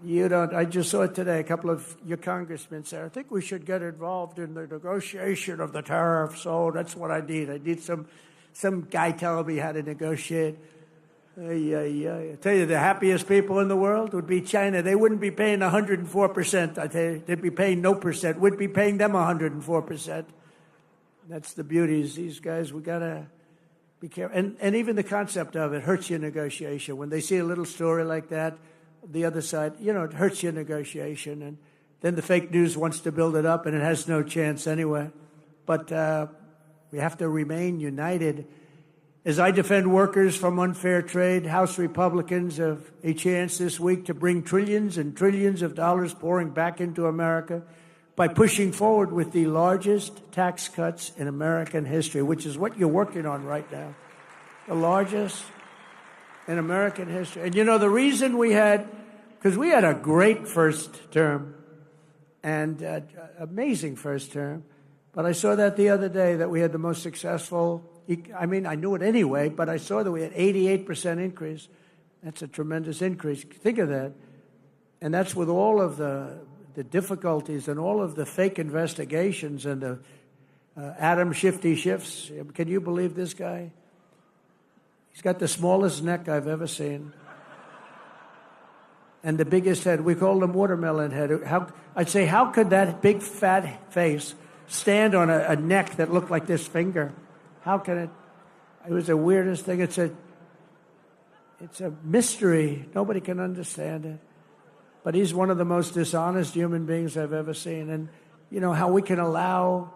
You don't. I just saw it today. A couple of your congressmen said, I think we should get involved in the negotiation of the tariffs. Oh, that's what I need. I need some guy telling me how to negotiate. I tell you, the happiest people in the world would be China. They wouldn't be paying 104%. I tell you, they'd be paying no percent. We'd be paying them 104%. That's the beauties. These guys, we got to be careful. And even the concept of it hurts your negotiation. When they see a little story like that, the other side, it hurts your negotiation. And then the fake news wants to build it up, and it has no chance anyway. But we have to remain united. As I defend workers from unfair trade, House Republicans have a chance this week to bring trillions and trillions of dollars pouring back into America by pushing forward with the largest tax cuts in American history, which is what you're working on right now. The largest in American history. And the reason because we had a great first term and amazing first term, but I saw that the other day that we had the most successful. I knew it anyway, but I saw that we had 88% increase. That's a tremendous increase. Think of that. And that's with all of the difficulties and all of the fake investigations and Adam Shifty Shifts. Can you believe this guy? He's got the smallest neck I've ever seen. And the biggest head. We called him watermelon head. I'd say, how could that big fat face stand on a neck that looked like this finger? How can it? It was the weirdest thing. It's a mystery. Nobody can understand it. But he's one of the most dishonest human beings I've ever seen. And, you know, how we can allow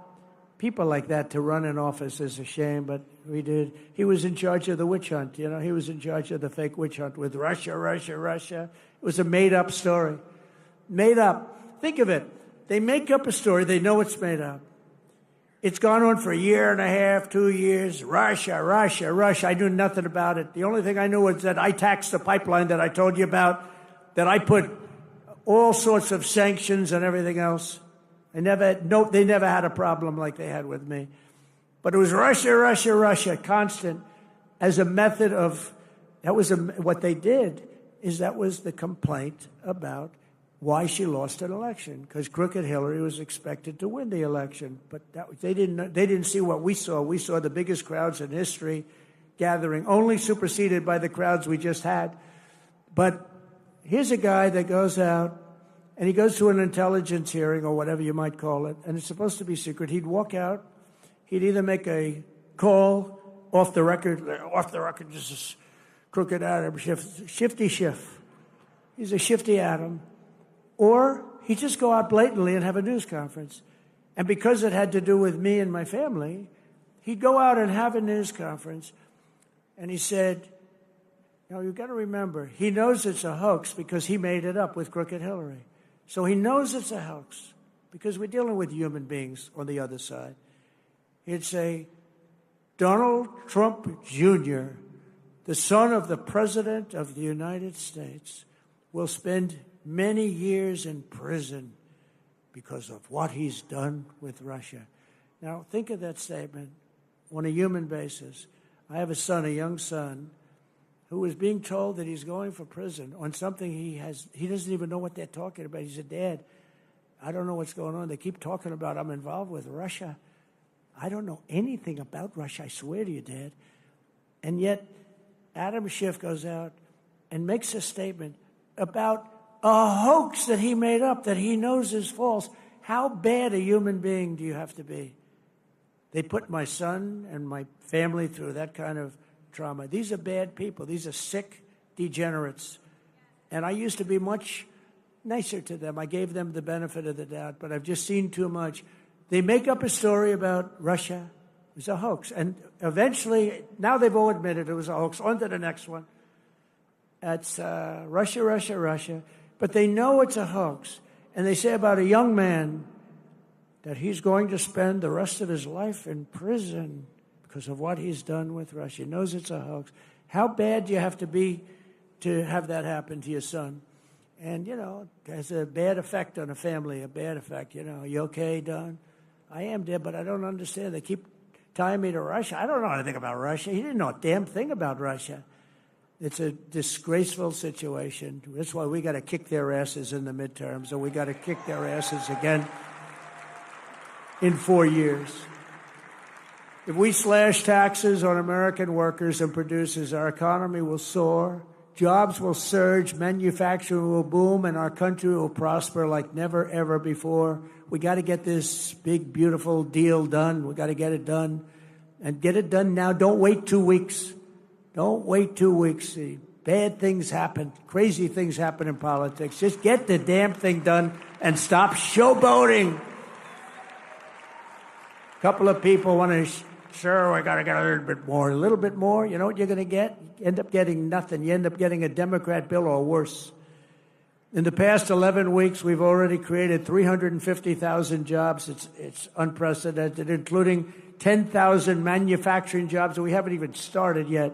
people like that to run an office is a shame, but we did. He was in charge of the witch hunt. You know, he was in charge of the fake witch hunt with Russia, Russia, Russia. It was a made-up story. Made up. Think of it. They make up a story. They know it's made up. It's gone on for a year and a half, 2 years. Russia, Russia, Russia. I knew nothing about it. The only thing I knew was that I taxed the pipeline that I told you about, that I put all sorts of sanctions and everything else. They never had a problem like they had with me. But it was Russia, Russia, Russia, constant, as a method of, what they did is that was the complaint about why she lost an election, because crooked Hillary was expected to win the election. But they didn't see what we saw. We saw the biggest crowds in history gathering, only superseded by the crowds we just had. But here's a guy that goes out, and he goes to an intelligence hearing, or whatever you might call it, and it's supposed to be secret. He'd walk out. He'd either make a call off the record, this is crooked Adam, shifty shift. He's a shifty Adam. Or he'd just go out blatantly and have a news conference. And because it had to do with me and my family, he'd go out and have a news conference. And he said, you've got to remember, he knows it's a hoax because he made it up with crooked Hillary. So he knows it's a hoax because we're dealing with human beings on the other side. He'd say, Donald Trump Jr., the son of the President of the United States, will spend many years in prison because of what he's done with Russia. Now, think of that statement on a human basis. I have a son, a young son, who is being told that he's going for prison on something he doesn't even know what they're talking about. He said, Dad, I don't know what's going on. They keep talking about I'm involved with Russia. I don't know anything about Russia, I swear to you, Dad. And yet, Adam Schiff goes out and makes a statement about a hoax that he made up, that he knows is false. How bad a human being do you have to be? They put my son and my family through that kind of trauma. These are bad people. These are sick degenerates. And I used to be much nicer to them. I gave them the benefit of the doubt, but I've just seen too much. They make up a story about Russia. It was a hoax. And eventually, now they've all admitted it was a hoax. On to the next one. That's Russia, Russia, Russia. But they know it's a hoax. And they say about a young man that he's going to spend the rest of his life in prison because of what he's done with Russia. He knows it's a hoax. How bad do you have to be to have that happen to your son? And, it has a bad effect on a family, a bad effect. Are you okay, Don? I am, Dad, but I don't understand. They keep tying me to Russia. I don't know anything about Russia. He didn't know a damn thing about Russia. It's a disgraceful situation. That's why we got to kick their asses in the midterms, or we got to kick their asses again in 4 years. If we slash taxes on American workers and producers, our economy will soar, jobs will surge, manufacturing will boom, and our country will prosper like never, ever before. We got to get this big, beautiful deal done. We got to get it done. And get it done now. Don't wait 2 weeks. Don't wait 2 weeks. See, bad things happen. Crazy things happen in politics. Just get the damn thing done and stop showboating. A couple of people want to, sure, I got to get a little bit more. A little bit more, you know what you're going to get? You end up getting nothing. You end up getting a Democrat bill or worse. In the past 11 weeks, we've already created 350,000 jobs. It's unprecedented, including 10,000 manufacturing jobs that we haven't even started yet.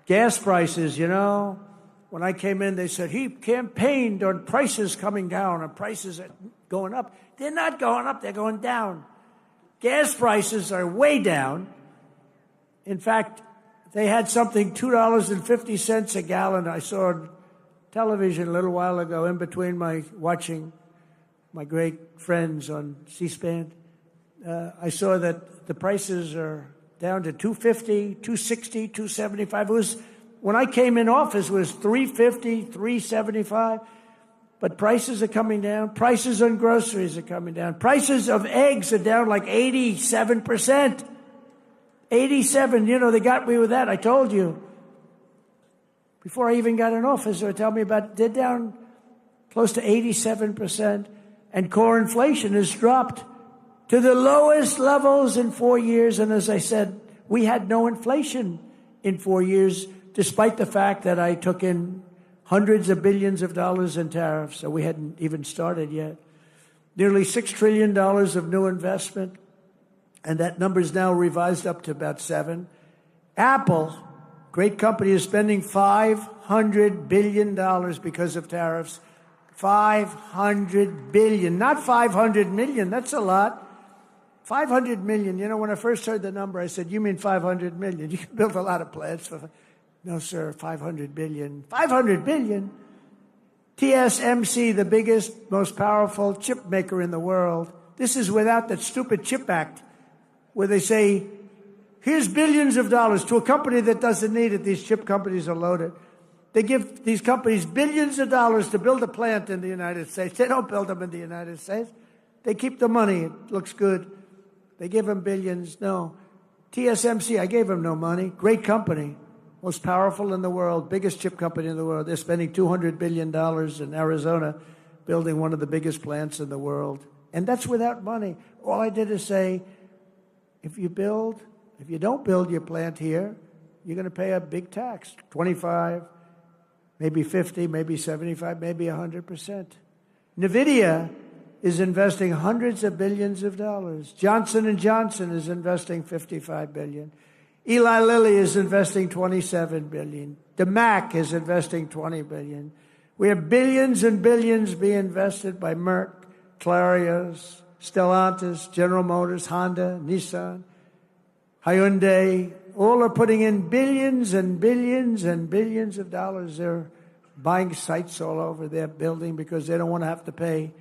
Gas prices, when I came in, they said he campaigned on prices coming down and prices going up. They're not going up, they're going down. Gas prices are way down. In fact, they had something $2.50 a gallon. I saw on television a little while ago in between watching my great friends on C-SPAN. I saw that the prices are down to $250, $260, $275. When I came in office, it was $350, $375. But prices are coming down. Prices on groceries are coming down. Prices of eggs are down like 87%. 87, they got me with that. I told you. Before I even got in office, they were telling me they're down close to 87%. And core inflation has dropped to the lowest levels in 4 years. And as I said, we had no inflation in 4 years, despite the fact that I took in hundreds of billions of dollars in tariffs. So we hadn't even started yet. Nearly $6 trillion of new investment. And that number is now revised up to about 7. Apple, great company, is spending $500 billion because of tariffs. $500 billion, not 500 million. That's a lot. 500 million. When I first heard the number, I said, "You mean 500 million? You can build a lot of plants for." No, sir. 500 billion. 500 billion. TSMC, the biggest, most powerful chip maker in the world. This is without that stupid Chip Act, where they say, "Here's billions of dollars to a company that doesn't need it." These chip companies are loaded. They give these companies billions of dollars to build a plant in the United States. They don't build them in the United States. They keep the money. It looks good. They give them billions. No. TSMC, I gave them no money. Great company. Most powerful in the world. Biggest chip company in the world. They're spending $200 billion in Arizona building one of the biggest plants in the world. And that's without money. All I did is say, if you don't build your plant here, you're going to pay a big tax. 25, maybe 50, maybe 75, maybe 100%. NVIDIA is investing hundreds of billions of dollars. Johnson & Johnson is investing $55 billion. Eli Lilly is investing $27 billion. DeMac is investing $20 billion. We have billions and billions being invested by Merck, Clarios, Stellantis, General Motors, Honda, Nissan, Hyundai. All are putting in billions and billions and billions of dollars. They're buying sites all over. They're building because they don't want to have to pay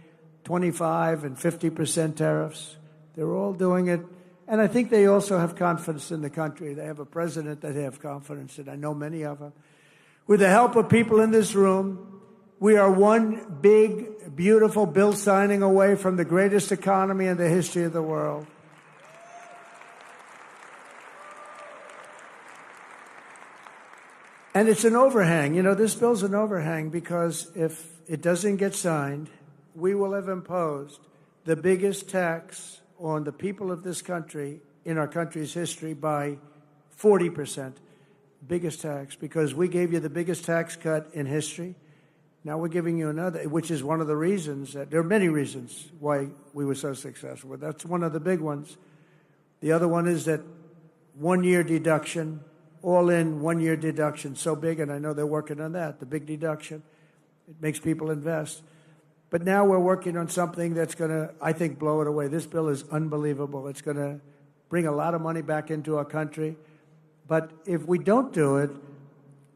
25 and 50% tariffs. They're all doing it. And I think they also have confidence in the country. They have a president that they have confidence in. I know many of them. With the help of people in this room, we are one big, beautiful bill signing away from the greatest economy in the history of the world. And it's an overhang. This bill's an overhang because if it doesn't get signed, we will have imposed the biggest tax on the people of this country in our country's history by 40%. Biggest tax, because we gave you the biggest tax cut in history. Now we're giving you another, which is one of the reasons that there are many reasons why we were so successful. But that's one of the big ones. The other one is that 1 year deduction, all in 1 year deduction, so big, and I know they're working on that, the big deduction. It makes people invest. But now we're working on something that's going to, I think, blow it away. This bill is unbelievable. It's going to bring a lot of money back into our country. But if we don't do it,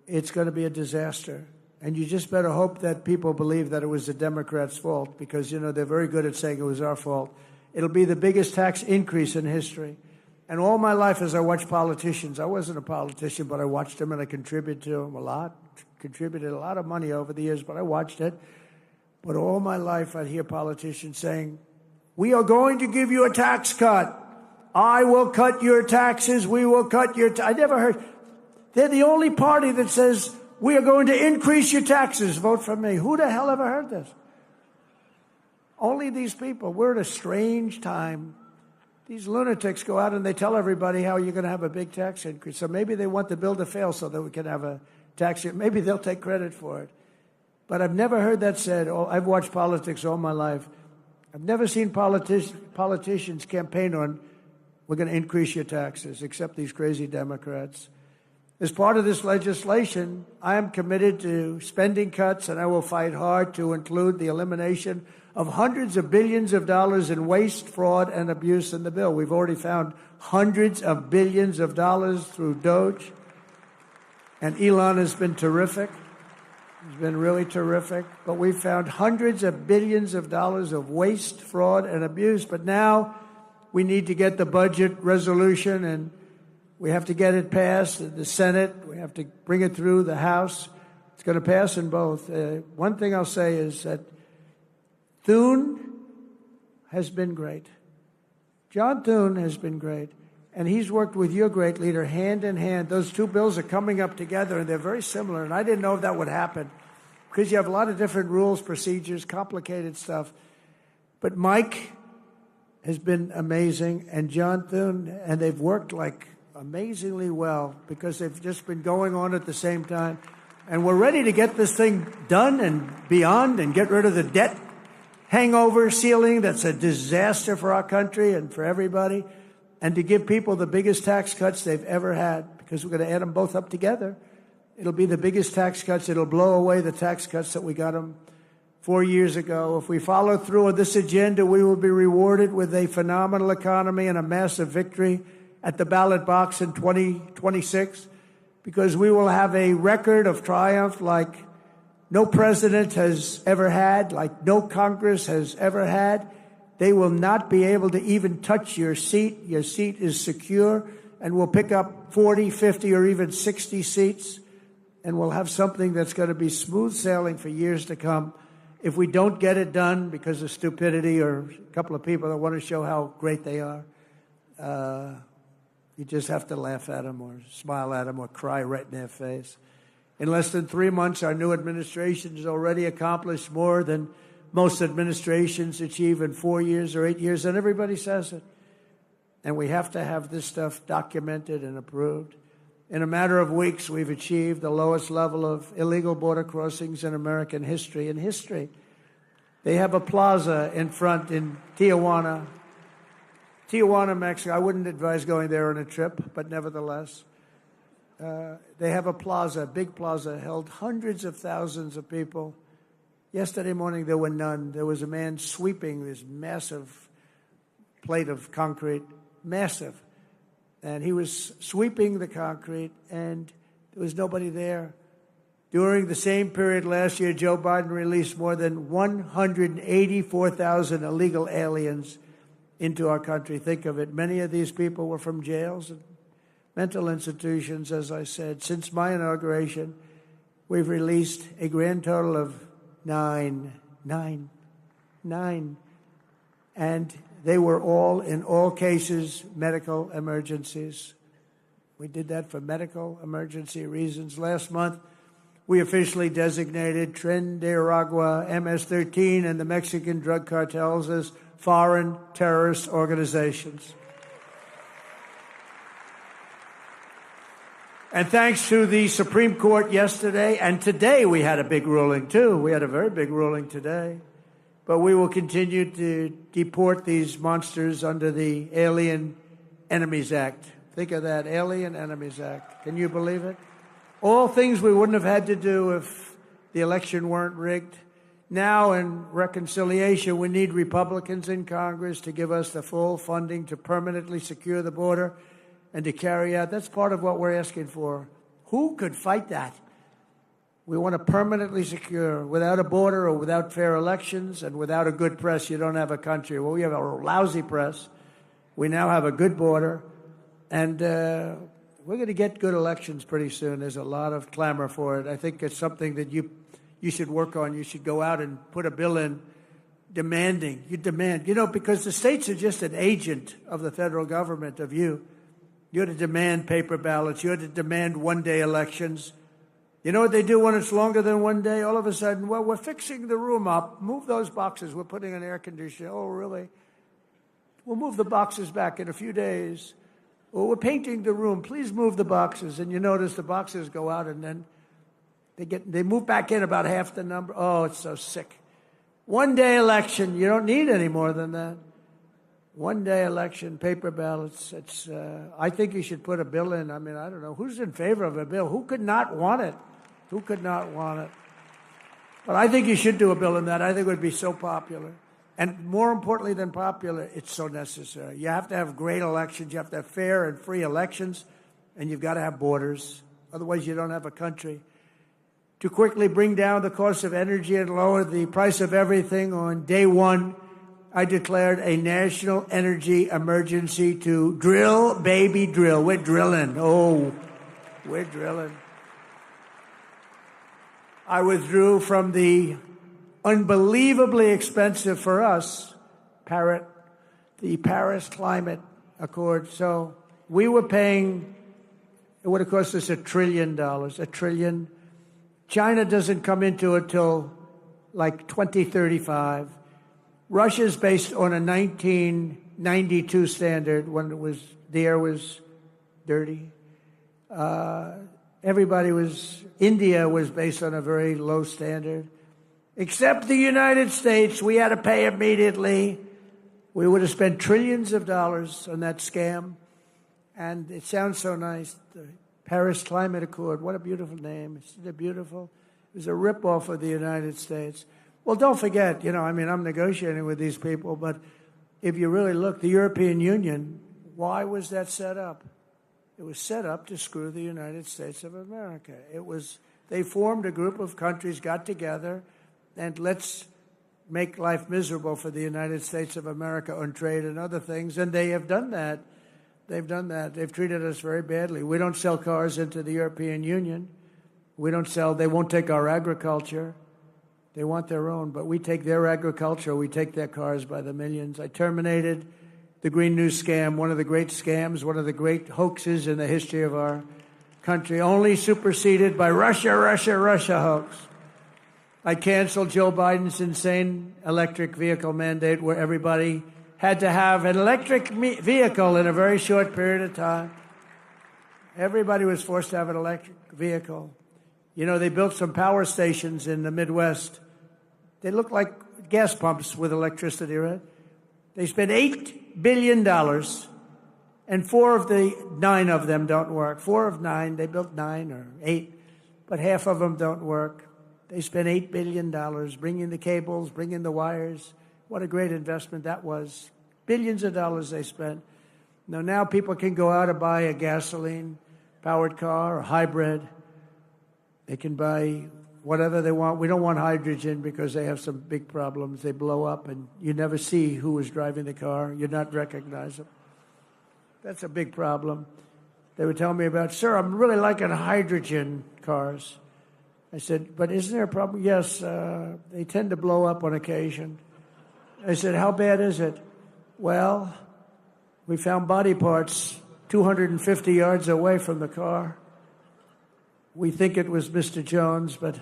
it's going to be a disaster. And you just better hope that people believe that it was the Democrats' fault because, they're very good at saying it was our fault. It'll be the biggest tax increase in history. And all my life as I watched politicians, I wasn't a politician, but I watched them and I contributed to them a lot. Contributed a lot of money over the years, but I watched it. But all my life, I'd hear politicians saying, "We are going to give you a tax cut. I will cut your taxes. We will cut your I never heard. They're the only party that says, "We are going to increase your taxes. Vote for me." Who the hell ever heard this? Only these people. We're at a strange time. These lunatics go out and they tell everybody how you're going to have a big tax increase. So maybe they want the bill to fail so that we can have a tax increase. Maybe they'll take credit for it. But I've never heard that said. I've watched politics all my life. I've never seen politicians campaign on, "We're going to increase your taxes," except these crazy Democrats. As part of this legislation, I am committed to spending cuts, and I will fight hard to include the elimination of hundreds of billions of dollars in waste, fraud, and abuse in the bill. We've already found hundreds of billions of dollars through Doge, and Elon has been terrific. He's been really terrific. But we've found hundreds of billions of dollars of waste, fraud, and abuse. But now we need to get the budget resolution, and we have to get it passed in the Senate. We have to bring it through the House. It's going to pass in both. One thing I'll say is that Thune has been great. John Thune has been great. And he's worked with your great leader hand in hand. Those two bills are coming up together, and they're very similar. And I didn't know if that would happen because you have a lot of different rules, procedures, complicated stuff. But Mike has been amazing, and John Thune, and they've worked like amazingly well because they've just been going on at the same time. And we're ready to get this thing done and beyond and get rid of the debt hangover ceiling that's a disaster for our country and for everybody, and to give people the biggest tax cuts they've ever had, because we're going to add them both up together. It'll be the biggest tax cuts. It'll blow away the tax cuts that we got them 4 years ago. If we follow through on this agenda, we will be rewarded with a phenomenal economy and a massive victory at the ballot box in 2026, because we will have a record of triumph like no president has ever had, like no Congress has ever had. They will not be able to even touch your seat. Your seat is secure, and we'll pick up 40, 50, or even 60 seats, and we'll have something that's going to be smooth sailing for years to come. If we don't get it done because of stupidity or a couple of people that want to show how great they are, you just have to laugh at them or smile at them or cry right in their face. In less than 3 months, our new administration has already accomplished more than most administrations achieve in 4 years or 8 years, and everybody says it. And we have to have this stuff documented and approved. In a matter of weeks, we've achieved the lowest level of illegal border crossings in American history. They have a plaza in front in Tijuana, Mexico. I wouldn't advise going there on a trip, but nevertheless, they have a plaza, a big plaza, held hundreds of thousands of people. Yesterday morning, there were none. There was a man sweeping this massive plate of concrete, massive. And he was sweeping the concrete, and there was nobody there. During the same period last year, Joe Biden released more than 184,000 illegal aliens into our country. Think of it. Many of these people were from jails and mental institutions, as I said. Since my inauguration, we've released a grand total of nine. And they were all, in all cases, medical emergencies. We did that for medical emergency reasons. Last month, we officially designated Tren de Aragua, MS-13, and the Mexican drug cartels as foreign terrorist organizations. And thanks to the Supreme Court yesterday, and today we had a big ruling, too. We had a very big ruling today. But we will continue to deport these monsters under the Alien Enemies Act. Think of that, Alien Enemies Act. Can you believe it? All things we wouldn't have had to do if the election weren't rigged. Now, in reconciliation, we need Republicans in Congress to give us the full funding to permanently secure the border and to carry out. That's part of what we're asking for. Who could fight that? We want to permanently secure. Without a border or without fair elections and without a good press, you don't have a country. Well, we have a lousy press. We now have a good border. And we're going to get good elections pretty soon. There's a lot of clamor for it. I think it's something that you should work on. You should go out and put a bill in demanding. You demand. You know, because the states are just an agent of the federal government, of you. You ought to demand paper ballots. You ought to demand one-day elections. You know what they do when it's longer than one day? All of a sudden, well, we're fixing the room up. Move those boxes. We're putting an air conditioner. Oh, really? We'll move the boxes back in a few days. Well, we're painting the room. Please move the boxes. And you notice the boxes go out, and then they move back in about half the number. Oh, it's so sick. One-day election. You don't need any more than that. One-day election, paper ballots. I think you should put a bill in. I mean, I don't know. Who's in favor of a bill? Who could not want it? Who could not want it? But I think you should do a bill in that. I think it would be so popular. And more importantly than popular, it's so necessary. You have to have great elections. You have to have fair and free elections. And you've got to have borders. Otherwise, you don't have a country. To quickly bring down the cost of energy and lower the price of everything on day one, I declared a national energy emergency to drill, baby, drill. We're drilling. Oh, we're drilling. I withdrew from the unbelievably expensive for us, the Paris Climate Accord. So we were paying, it would have cost us $1 trillion, $1 trillion. China doesn't come into it till like 2035. Russia's based on a 1992 standard when the air was dirty. India was based on a very low standard. Except the United States, we had to pay immediately. We would have spent trillions of dollars on that scam. And it sounds so nice, the Paris Climate Accord. What a beautiful name. Isn't it beautiful? It was a ripoff of the United States. Well, don't forget, I'm negotiating with these people, but if you really look, the European Union, why was that set up? It was set up to screw the United States of America. They formed a group of countries, got together, and let's make life miserable for the United States of America on trade and other things, and they have done that. They've done that. They've treated us very badly. We don't sell cars into the European Union. They won't take our agriculture. They want their own, but we take their agriculture, we take their cars by the millions. I terminated the Green New Scam, one of the great scams, one of the great hoaxes in the history of our country, only superseded by Russia hoax. I canceled Joe Biden's insane electric vehicle mandate where everybody had to have an electric vehicle in a very short period of time. Everybody was forced to have an electric vehicle. They built some power stations in the Midwest. They look like gas pumps with electricity, right? They spent $8 billion, and 4 of the 9 of them don't work. 4 of 9, they built 9 or 8, but half of them don't work. They spent $8 billion bringing the cables, bringing the wires. What a great investment that was. Billions of dollars they spent. Now people can go out and buy a gasoline-powered car or hybrid. They can buy whatever they want. We don't want hydrogen because they have some big problems. They blow up, and you never see who is driving the car. You're not recognizable. That's a big problem. They would tell me about, sir, I'm really liking hydrogen cars. I said, but isn't there a problem? Yes, they tend to blow up on occasion. I said, how bad is it? Well, we found body parts 250 yards away from the car. We think it was Mr. Jones, but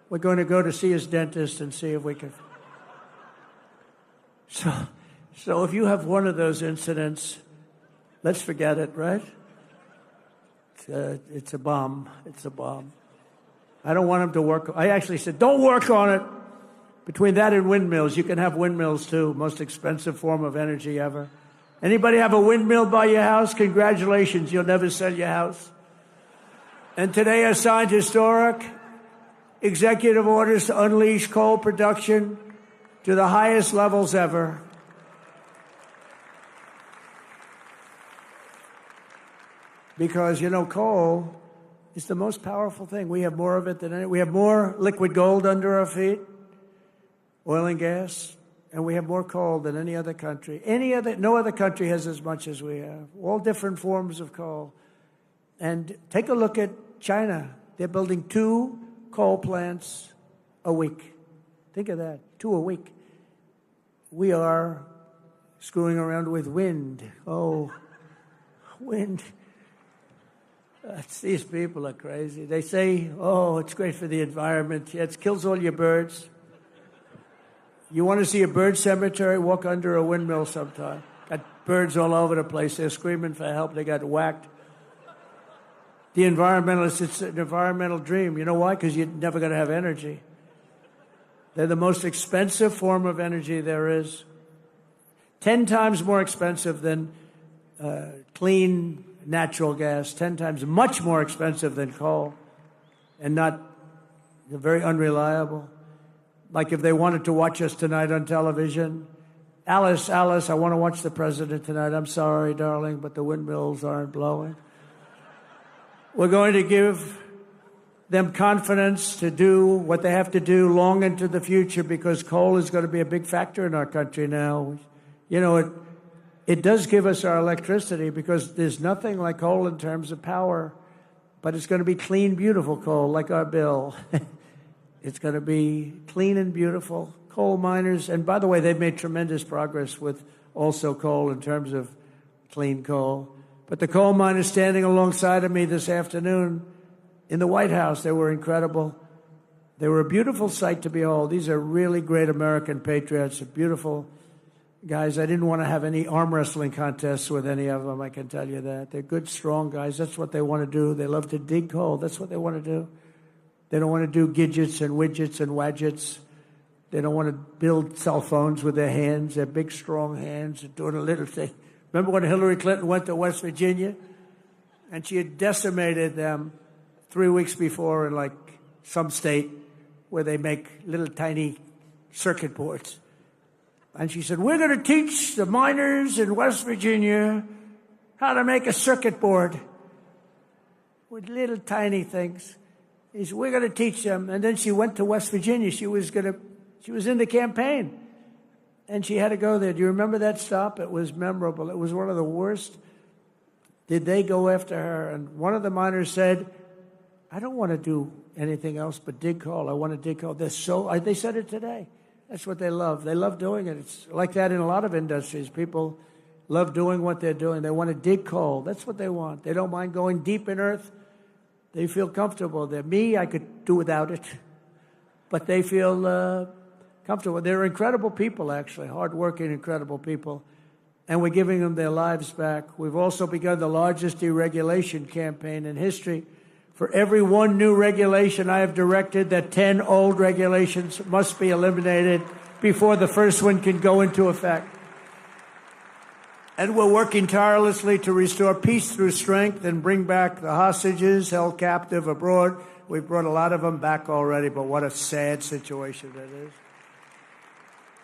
we're going to go to see his dentist and see if we can. So if you have one of those incidents, let's forget it, right? It's a bomb. It's a bomb. I don't want him to work. I actually said, don't work on it. Between that and windmills, you can have windmills too. Most expensive form of energy ever. Anybody have a windmill by your house? Congratulations, you'll never sell your house. And today I signed historic executive orders to unleash coal production to the highest levels ever. Because, coal is the most powerful thing. We have more of it than any. We have more liquid gold under our feet, oil and gas, and we have more coal than any other country. No other country has as much as we have. All different forms of coal. And take a look at China. They're building 2 coal plants a week. Think of that, 2 a week. We are screwing around with wind. Oh, wind. These people are crazy. They say, oh, it's great for the environment. Yeah, it kills all your birds. You want to see a bird cemetery? Walk under a windmill sometime. Got birds all over the place. They're screaming for help. They got whacked. The environmentalists, it's an environmental dream. You know why? Because you're never going to have energy. They're the most expensive form of energy there is. 10 times more expensive than clean natural gas. 10 times much more expensive than coal. And they're very unreliable. Like if they wanted to watch us tonight on television, Alice, I want to watch the president tonight. I'm sorry, darling, but the windmills aren't blowing. We're going to give them confidence to do what they have to do long into the future, because coal is going to be a big factor in our country now. You know, it does give us our electricity, because there's nothing like coal in terms of power, but it's going to be clean, beautiful coal, like our bill. It's going to be clean and beautiful. Coal miners, and by the way, they've made tremendous progress with also coal in terms of clean coal. But the coal miners standing alongside of me this afternoon in the White House, they were incredible. They were a beautiful sight to behold. These are really great American patriots, beautiful guys. I didn't want to have any arm wrestling contests with any of them, I can tell you that. They're good, strong guys. That's what they want to do. They love to dig coal. That's what they want to do. They don't want to do gidgets and widgets and wadgets. They don't want to build cell phones with their hands. They're big, strong hands. They're doing a little thing. Remember when Hillary Clinton went to West Virginia? And she had decimated them 3 weeks before in, like, some state where they make little tiny circuit boards. And she said, we're going to teach the miners in West Virginia how to make a circuit board with little tiny things. He said, we're going to teach them. And then she went to West Virginia. She was in the campaign. And she had to go there. Do you remember that stop? It was memorable. It was one of the worst. Did they go after her? And one of the miners said, I don't want to do anything else but dig coal. I want to dig coal. They said it today. That's what they love. They love doing it. It's like that in a lot of industries. People love doing what they're doing. They want to dig coal. That's what they want. They don't mind going deep in earth. They feel comfortable. I could do without it. But they feel comfortable. They're incredible people, actually, hardworking, incredible people. And we're giving them their lives back. We've also begun the largest deregulation campaign in history. For every one new regulation, I have directed that 10 old regulations must be eliminated before the first one can go into effect. And we're working tirelessly to restore peace through strength and bring back the hostages held captive abroad. We've brought a lot of them back already, but what a sad situation that is.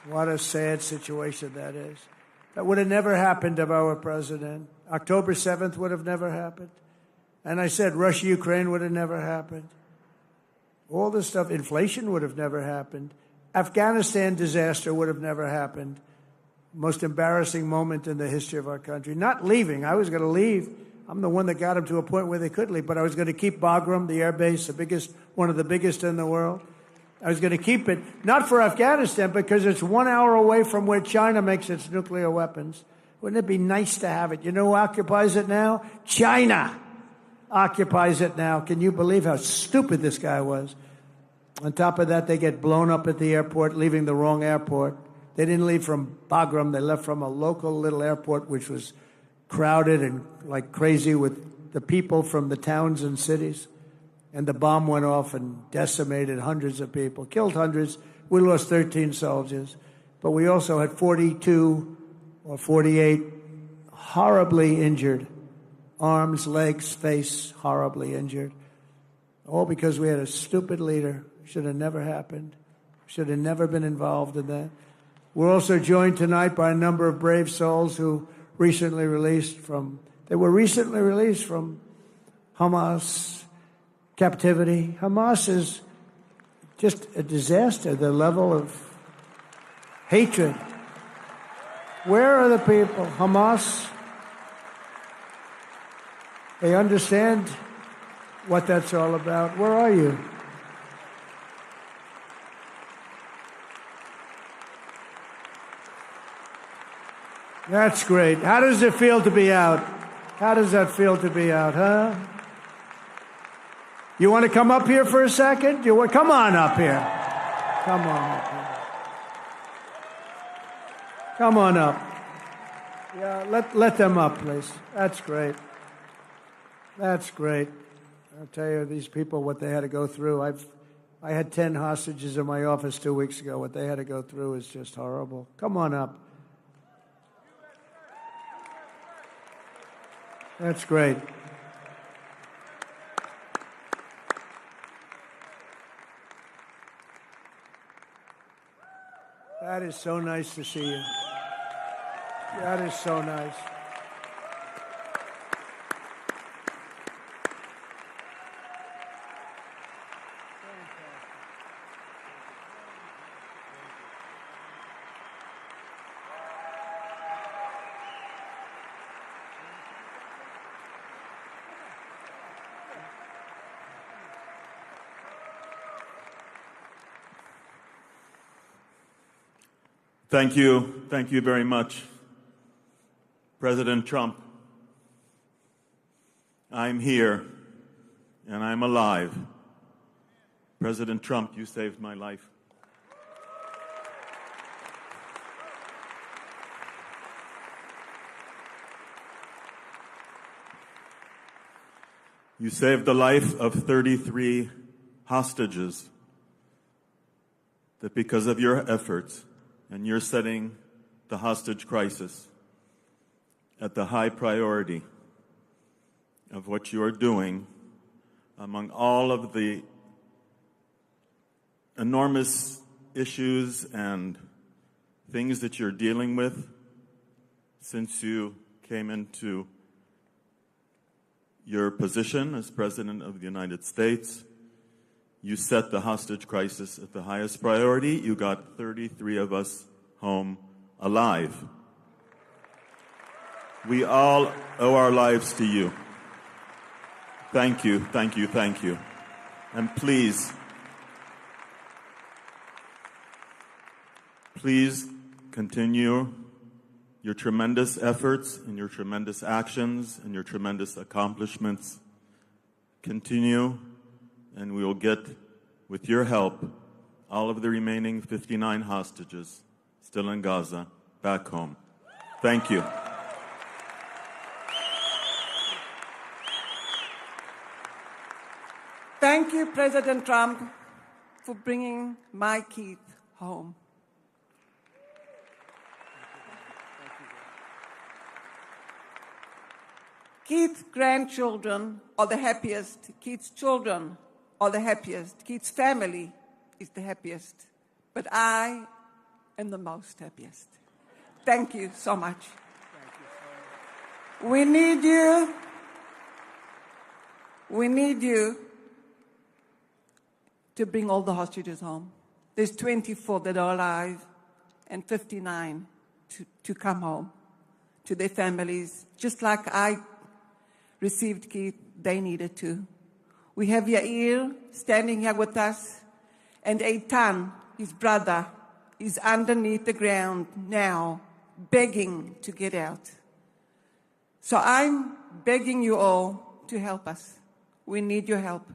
What a sad situation that is. That would have never happened if I were president. October 7th would have never happened. And I said Russia-Ukraine would have never happened. All this stuff, inflation would have never happened. Afghanistan disaster would have never happened. Most embarrassing moment in the history of our country. Not leaving. I was going to leave. I'm the one that got them to a point where they could leave. But I was going to keep Bagram, the air base, one of the biggest in the world. I was going to keep it, not for Afghanistan, because it's 1 hour away from where China makes its nuclear weapons. Wouldn't it be nice to have it? You know who occupies it now? China occupies it now. Can you believe how stupid this guy was? On top of that, they get blown up at the airport, leaving the wrong airport. They didn't leave from Bagram. They left from a local little airport, which was crowded and like crazy with the people from the towns and cities. And the bomb went off and decimated hundreds of people, killed hundreds. We lost 13 soldiers. But we also had 42 or 48 horribly injured. Arms, legs, face, horribly injured. All because we had a stupid leader. Should have never happened. Should have never been involved in that. We're also joined tonight by a number of brave souls who were recently released from Hamas captivity. Hamas is just a disaster, the level of hatred. Where are the people? Hamas, they understand what that's all about. Where are you? That's great. How does it feel to be out? How does that feel to be out, huh? You want to come up here for a second? Come on up here. Come on up here. Come on up. Yeah, let them up, please. That's great. That's great. I'll tell you, these people, what they had to go through. I had 10 hostages in my office 2 weeks ago. What they had to go through is just horrible. Come on up. That's great. That is so nice to see you. That is so nice. Thank you. Thank you very much. President Trump, I'm here and I'm alive. President Trump, you saved my life. You saved the life of 33 hostages that because of your efforts and you're setting the hostage crisis at the high priority of what you are doing among all of the enormous issues and things that you're dealing with since you came into your position as President of the United States. You set the hostage crisis at the highest priority. You got 33 of us home alive. We all owe our lives to you. Thank you, thank you, thank you. And please continue your tremendous efforts and your tremendous actions and your tremendous accomplishments. Continue, and we will get, with your help, all of the remaining 59 hostages still in Gaza back home. Thank you. Thank you, President Trump, for bringing my Keith home. Keith's grandchildren are the happiest. Keith's children are the happiest. Keith's family is the happiest. But I am the most happiest. Thank you so much. We need you. We need you to bring all the hostages home. There's 24 that are alive and 59 to come home to their families, just like I received Keith, they needed to. We have Yair standing here with us, and Eitan, his brother, is underneath the ground now, begging to get out. So I'm begging you all to help us. We need your help.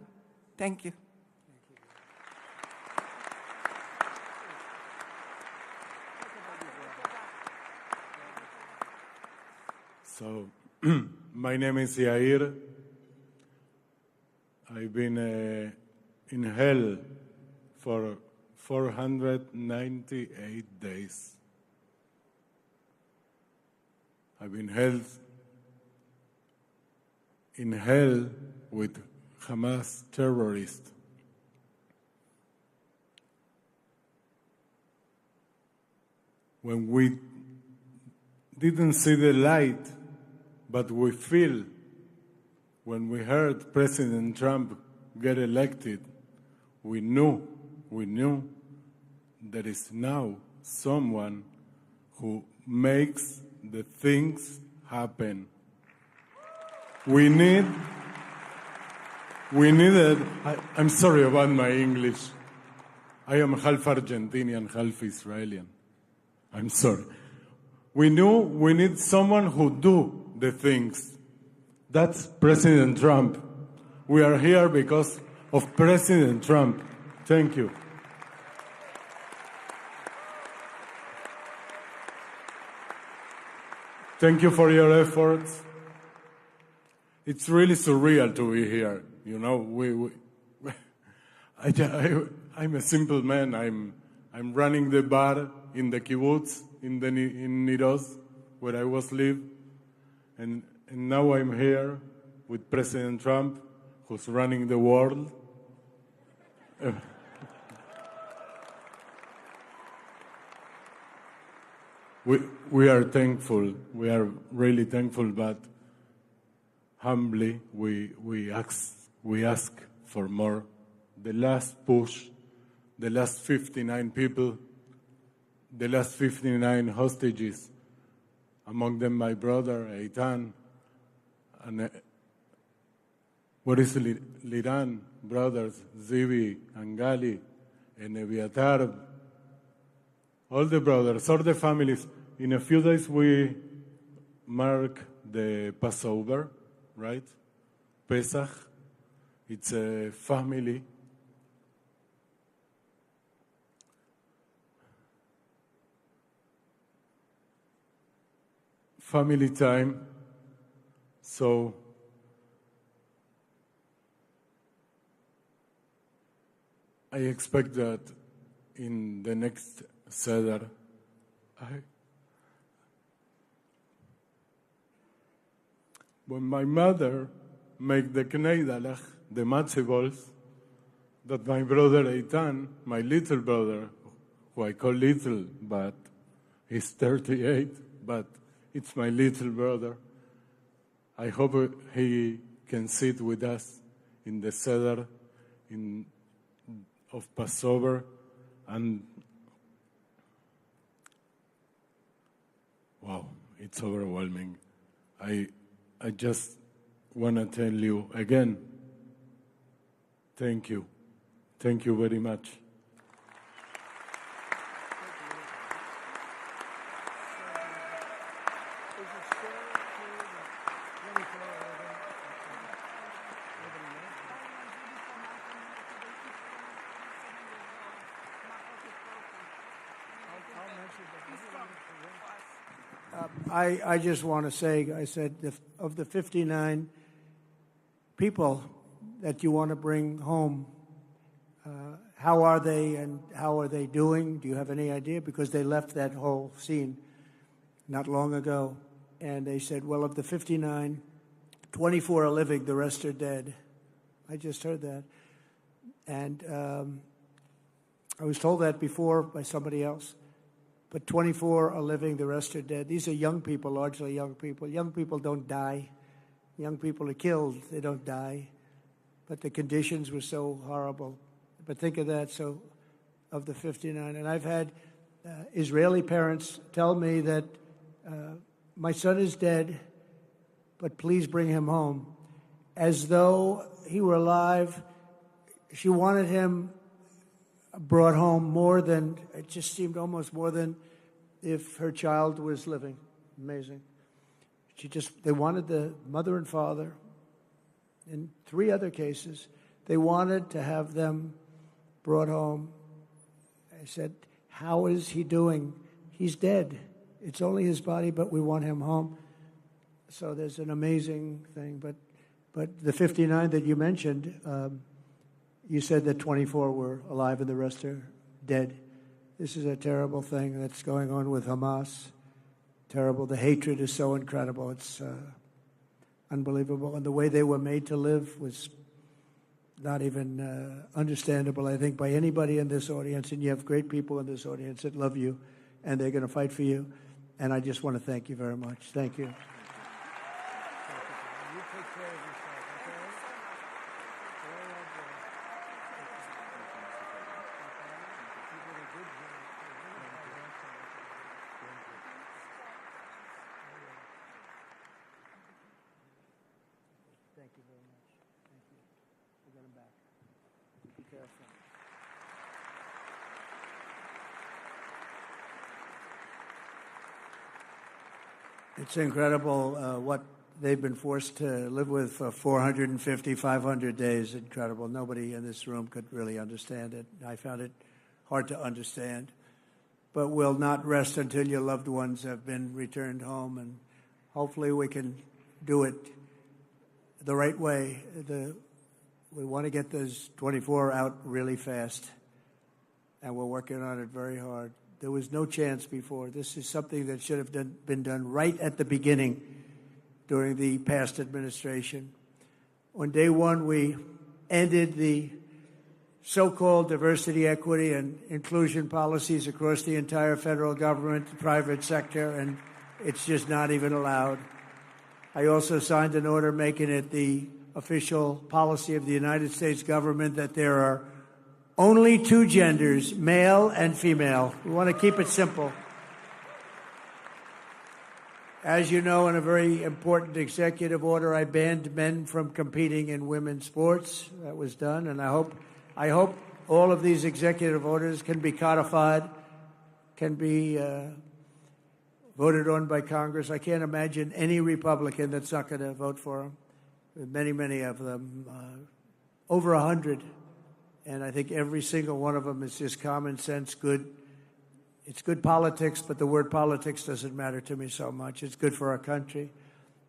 Thank you. So, my name is Yair. I've been in hell for 498 days. I've been held in hell with Hamas terrorists. When we didn't see the light, but we feel when we heard President Trump get elected, we knew there is now someone who makes the things happen. I'm sorry about my English. I am half Argentinian, half Israeli. I'm sorry. We knew we need someone who do the things. That's President Trump. We are here because of President Trump. Thank you. Thank you for your efforts. It's really surreal to be here. You know, I'm a simple man. I'm running the bar in the kibbutz in Niroz, where I was live, and now I'm here with President Trump, who's running the world. We are thankful. We are really thankful, but humbly we ask for more. The last push, the last 59 people, the last 59 hostages, among them my brother Eitan, and what is Liran brothers Zivi and Gali and Eviatar, all the brothers, all the families. In a few days we mark the Passover, right? Pesach. It's a family. Family time. So I expect that in the next Seder, when my mother make the kneidalach, the matzo balls, that my brother Eitan, my little brother, who I call little, but he's 38, but it's my little brother. I hope he can sit with us in the Seder of Passover, and wow, it's overwhelming. I just want to tell you again, thank you. Thank you very much. I just want to say, I said, of the 59 people that you want to bring home, how are they and how are they doing? Do you have any idea? Because they left that whole scene not long ago. And they said, well, of the 59, 24 are living, the rest are dead. I just heard that. And I was told that before by somebody else. But 24 are living, the rest are dead. These are young people, largely young people. Young people don't die. Young people are killed, they don't die. But the conditions were so horrible. But think of that, so of the 59. And I've had Israeli parents tell me that my son is dead, but please bring him home. As though he were alive, she wanted him brought home more than, it just seemed almost more than if her child was living. Amazing. They wanted the mother and father, in 3 other cases, they wanted to have them brought home. I said, how is he doing? He's dead. It's only his body, but we want him home. So there's an amazing thing. But the 59 that you mentioned, you said that 24 were alive and the rest are dead. This is a terrible thing that's going on with Hamas. Terrible. The hatred is so incredible. It's unbelievable. And the way they were made to live was not even understandable, I think, by anybody in this audience. And you have great people in this audience that love you, and they're going to fight for you. And I just want to thank you very much. Thank you. Thank you very much. Thank you. We'll get him back. Be careful. It's incredible what they've been forced to live with for 450, 500 days. Incredible. Nobody in this room could really understand it. I found it hard to understand. But we'll not rest until your loved ones have been returned home, and hopefully we can do it the right way. We want to get those 24 out really fast, and we're working on it very hard. There was no chance before. This is something that should have been done right at the beginning during the past administration. On day one, we ended the so-called diversity, equity, and inclusion policies across the entire federal government, the private sector, and it's just not even allowed. I also signed an order making it the official policy of the United States government that there are only 2 genders, male and female. We want to keep it simple. As you know, in a very important executive order, I banned men from competing in women's sports. That was done, and I hope all of these executive orders can be codified can be voted on by Congress. I can't imagine any Republican that's not going to vote for him. Many, many of them, over 100. And I think every single one of them is just common sense, good. It's good politics, but the word politics doesn't matter to me so much. It's good for our country.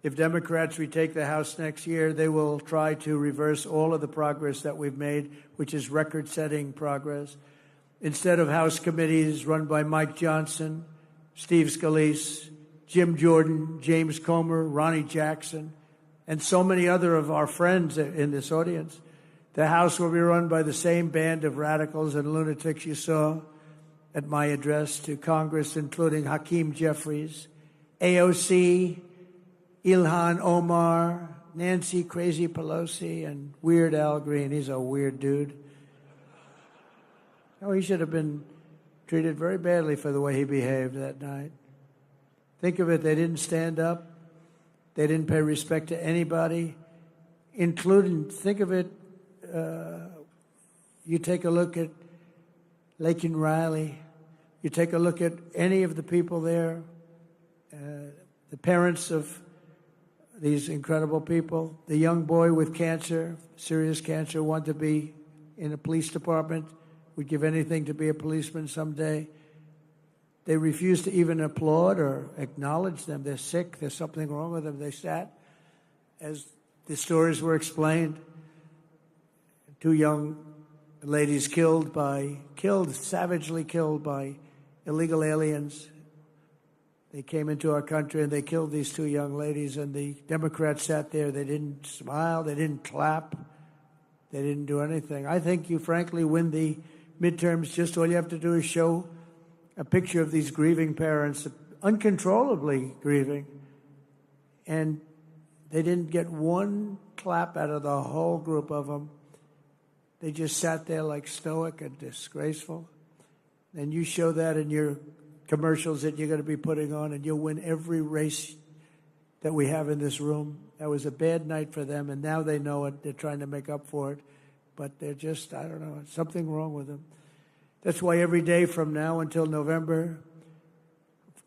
If Democrats retake the House next year, they will try to reverse all of the progress that we've made, which is record-setting progress. Instead of House committees run by Mike Johnson, Steve Scalise, Jim Jordan, James Comer, Ronnie Jackson, and so many other of our friends in this audience, the House will be run by the same band of radicals and lunatics you saw at my address to Congress, including Hakeem Jeffries, AOC, Ilhan Omar, Nancy Crazy Pelosi, and Weird Al Green. He's a weird dude. Oh, he should have been treated very badly for the way he behaved that night. Think of it, they didn't stand up. They didn't pay respect to anybody, including, think of it, you take a look at Laken Riley, you take a look at any of the people there, the parents of these incredible people, the young boy with cancer, serious cancer, wanted to be in a police department, would give anything to be a policeman someday. They refused to even applaud or acknowledge them. They're sick. There's something wrong with them. They sat as the stories were explained. 2 young ladies savagely killed by illegal aliens. They came into our country and they killed these 2 young ladies, and the Democrats sat there. They didn't smile. They didn't clap. They didn't do anything. I think you frankly win the midterms. Just all you have to do is show a picture of these grieving parents, uncontrollably grieving, and they didn't get one clap out of the whole group of them. They just sat there like stoic and disgraceful. And you show that in your commercials that you're going to be putting on, and you'll win every race that we have in this room. That was a bad night for them, and now they know it. They're trying to make up for it. But they're just, I don't know, something wrong with them. That's why every day from now until November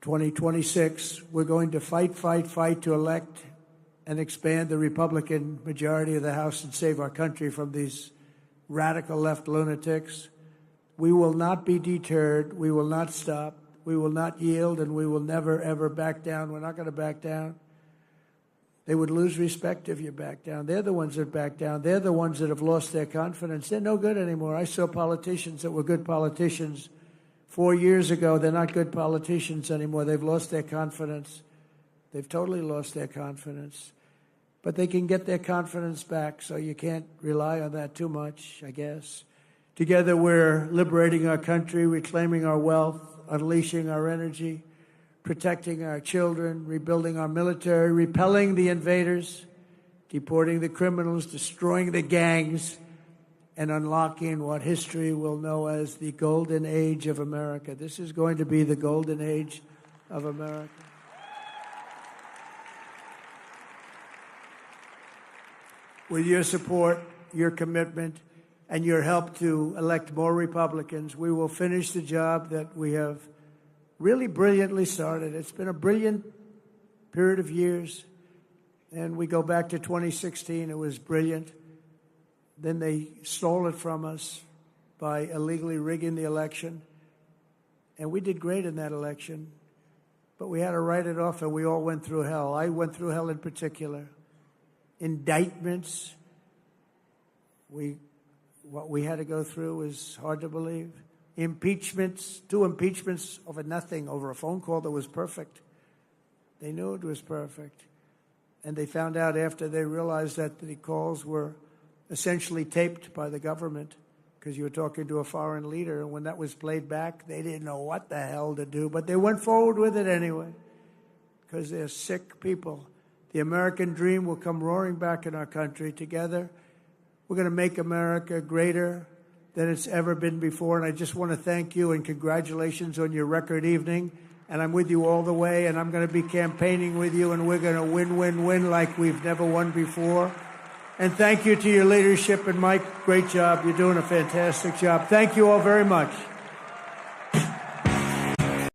2026, we're going to fight to elect and expand the Republican majority of the House and save our country from these radical left lunatics. We will not be deterred. We will not stop. We will not yield, and we will never, ever back down. We're not going to back down. They would lose respect if you back down. They're the ones that back down. They're the ones that have lost their confidence. They're no good anymore. I saw politicians that were good politicians 4 years ago. They're not good politicians anymore. They've lost their confidence. They've totally lost their confidence. But they can get their confidence back, so you can't rely on that too much, I guess. Together we're liberating our country, reclaiming our wealth, unleashing our energy, protecting our children, rebuilding our military, repelling the invaders, deporting the criminals, destroying the gangs, and unlocking what history will know as the golden age of America. This is going to be the golden age of America. With your support, your commitment, and your help to elect more Republicans, we will finish the job that we have really brilliantly started. It's been a brilliant period of years. And we go back to 2016, it was brilliant. Then they stole it from us by illegally rigging the election. And we did great in that election. But we had to write it off, and we all went through hell. I went through hell in particular. Indictments. What we had to go through was hard to believe. Impeachments, 2 impeachments over nothing, over a phone call that was perfect. They knew it was perfect. And they found out after they realized that the calls were essentially taped by the government because you were talking to a foreign leader. And when that was played back, they didn't know what the hell to do. But they went forward with it anyway because they're sick people. The American dream will come roaring back in our country. Together, we're going to make America greater than it's ever been before. And I just want to thank you and congratulations on your record evening. And I'm with you all the way, and I'm going to be campaigning with you, and we're going to win like we've never won before. And thank you to your leadership. And Mike, great job. You're doing a fantastic job. Thank you all very much.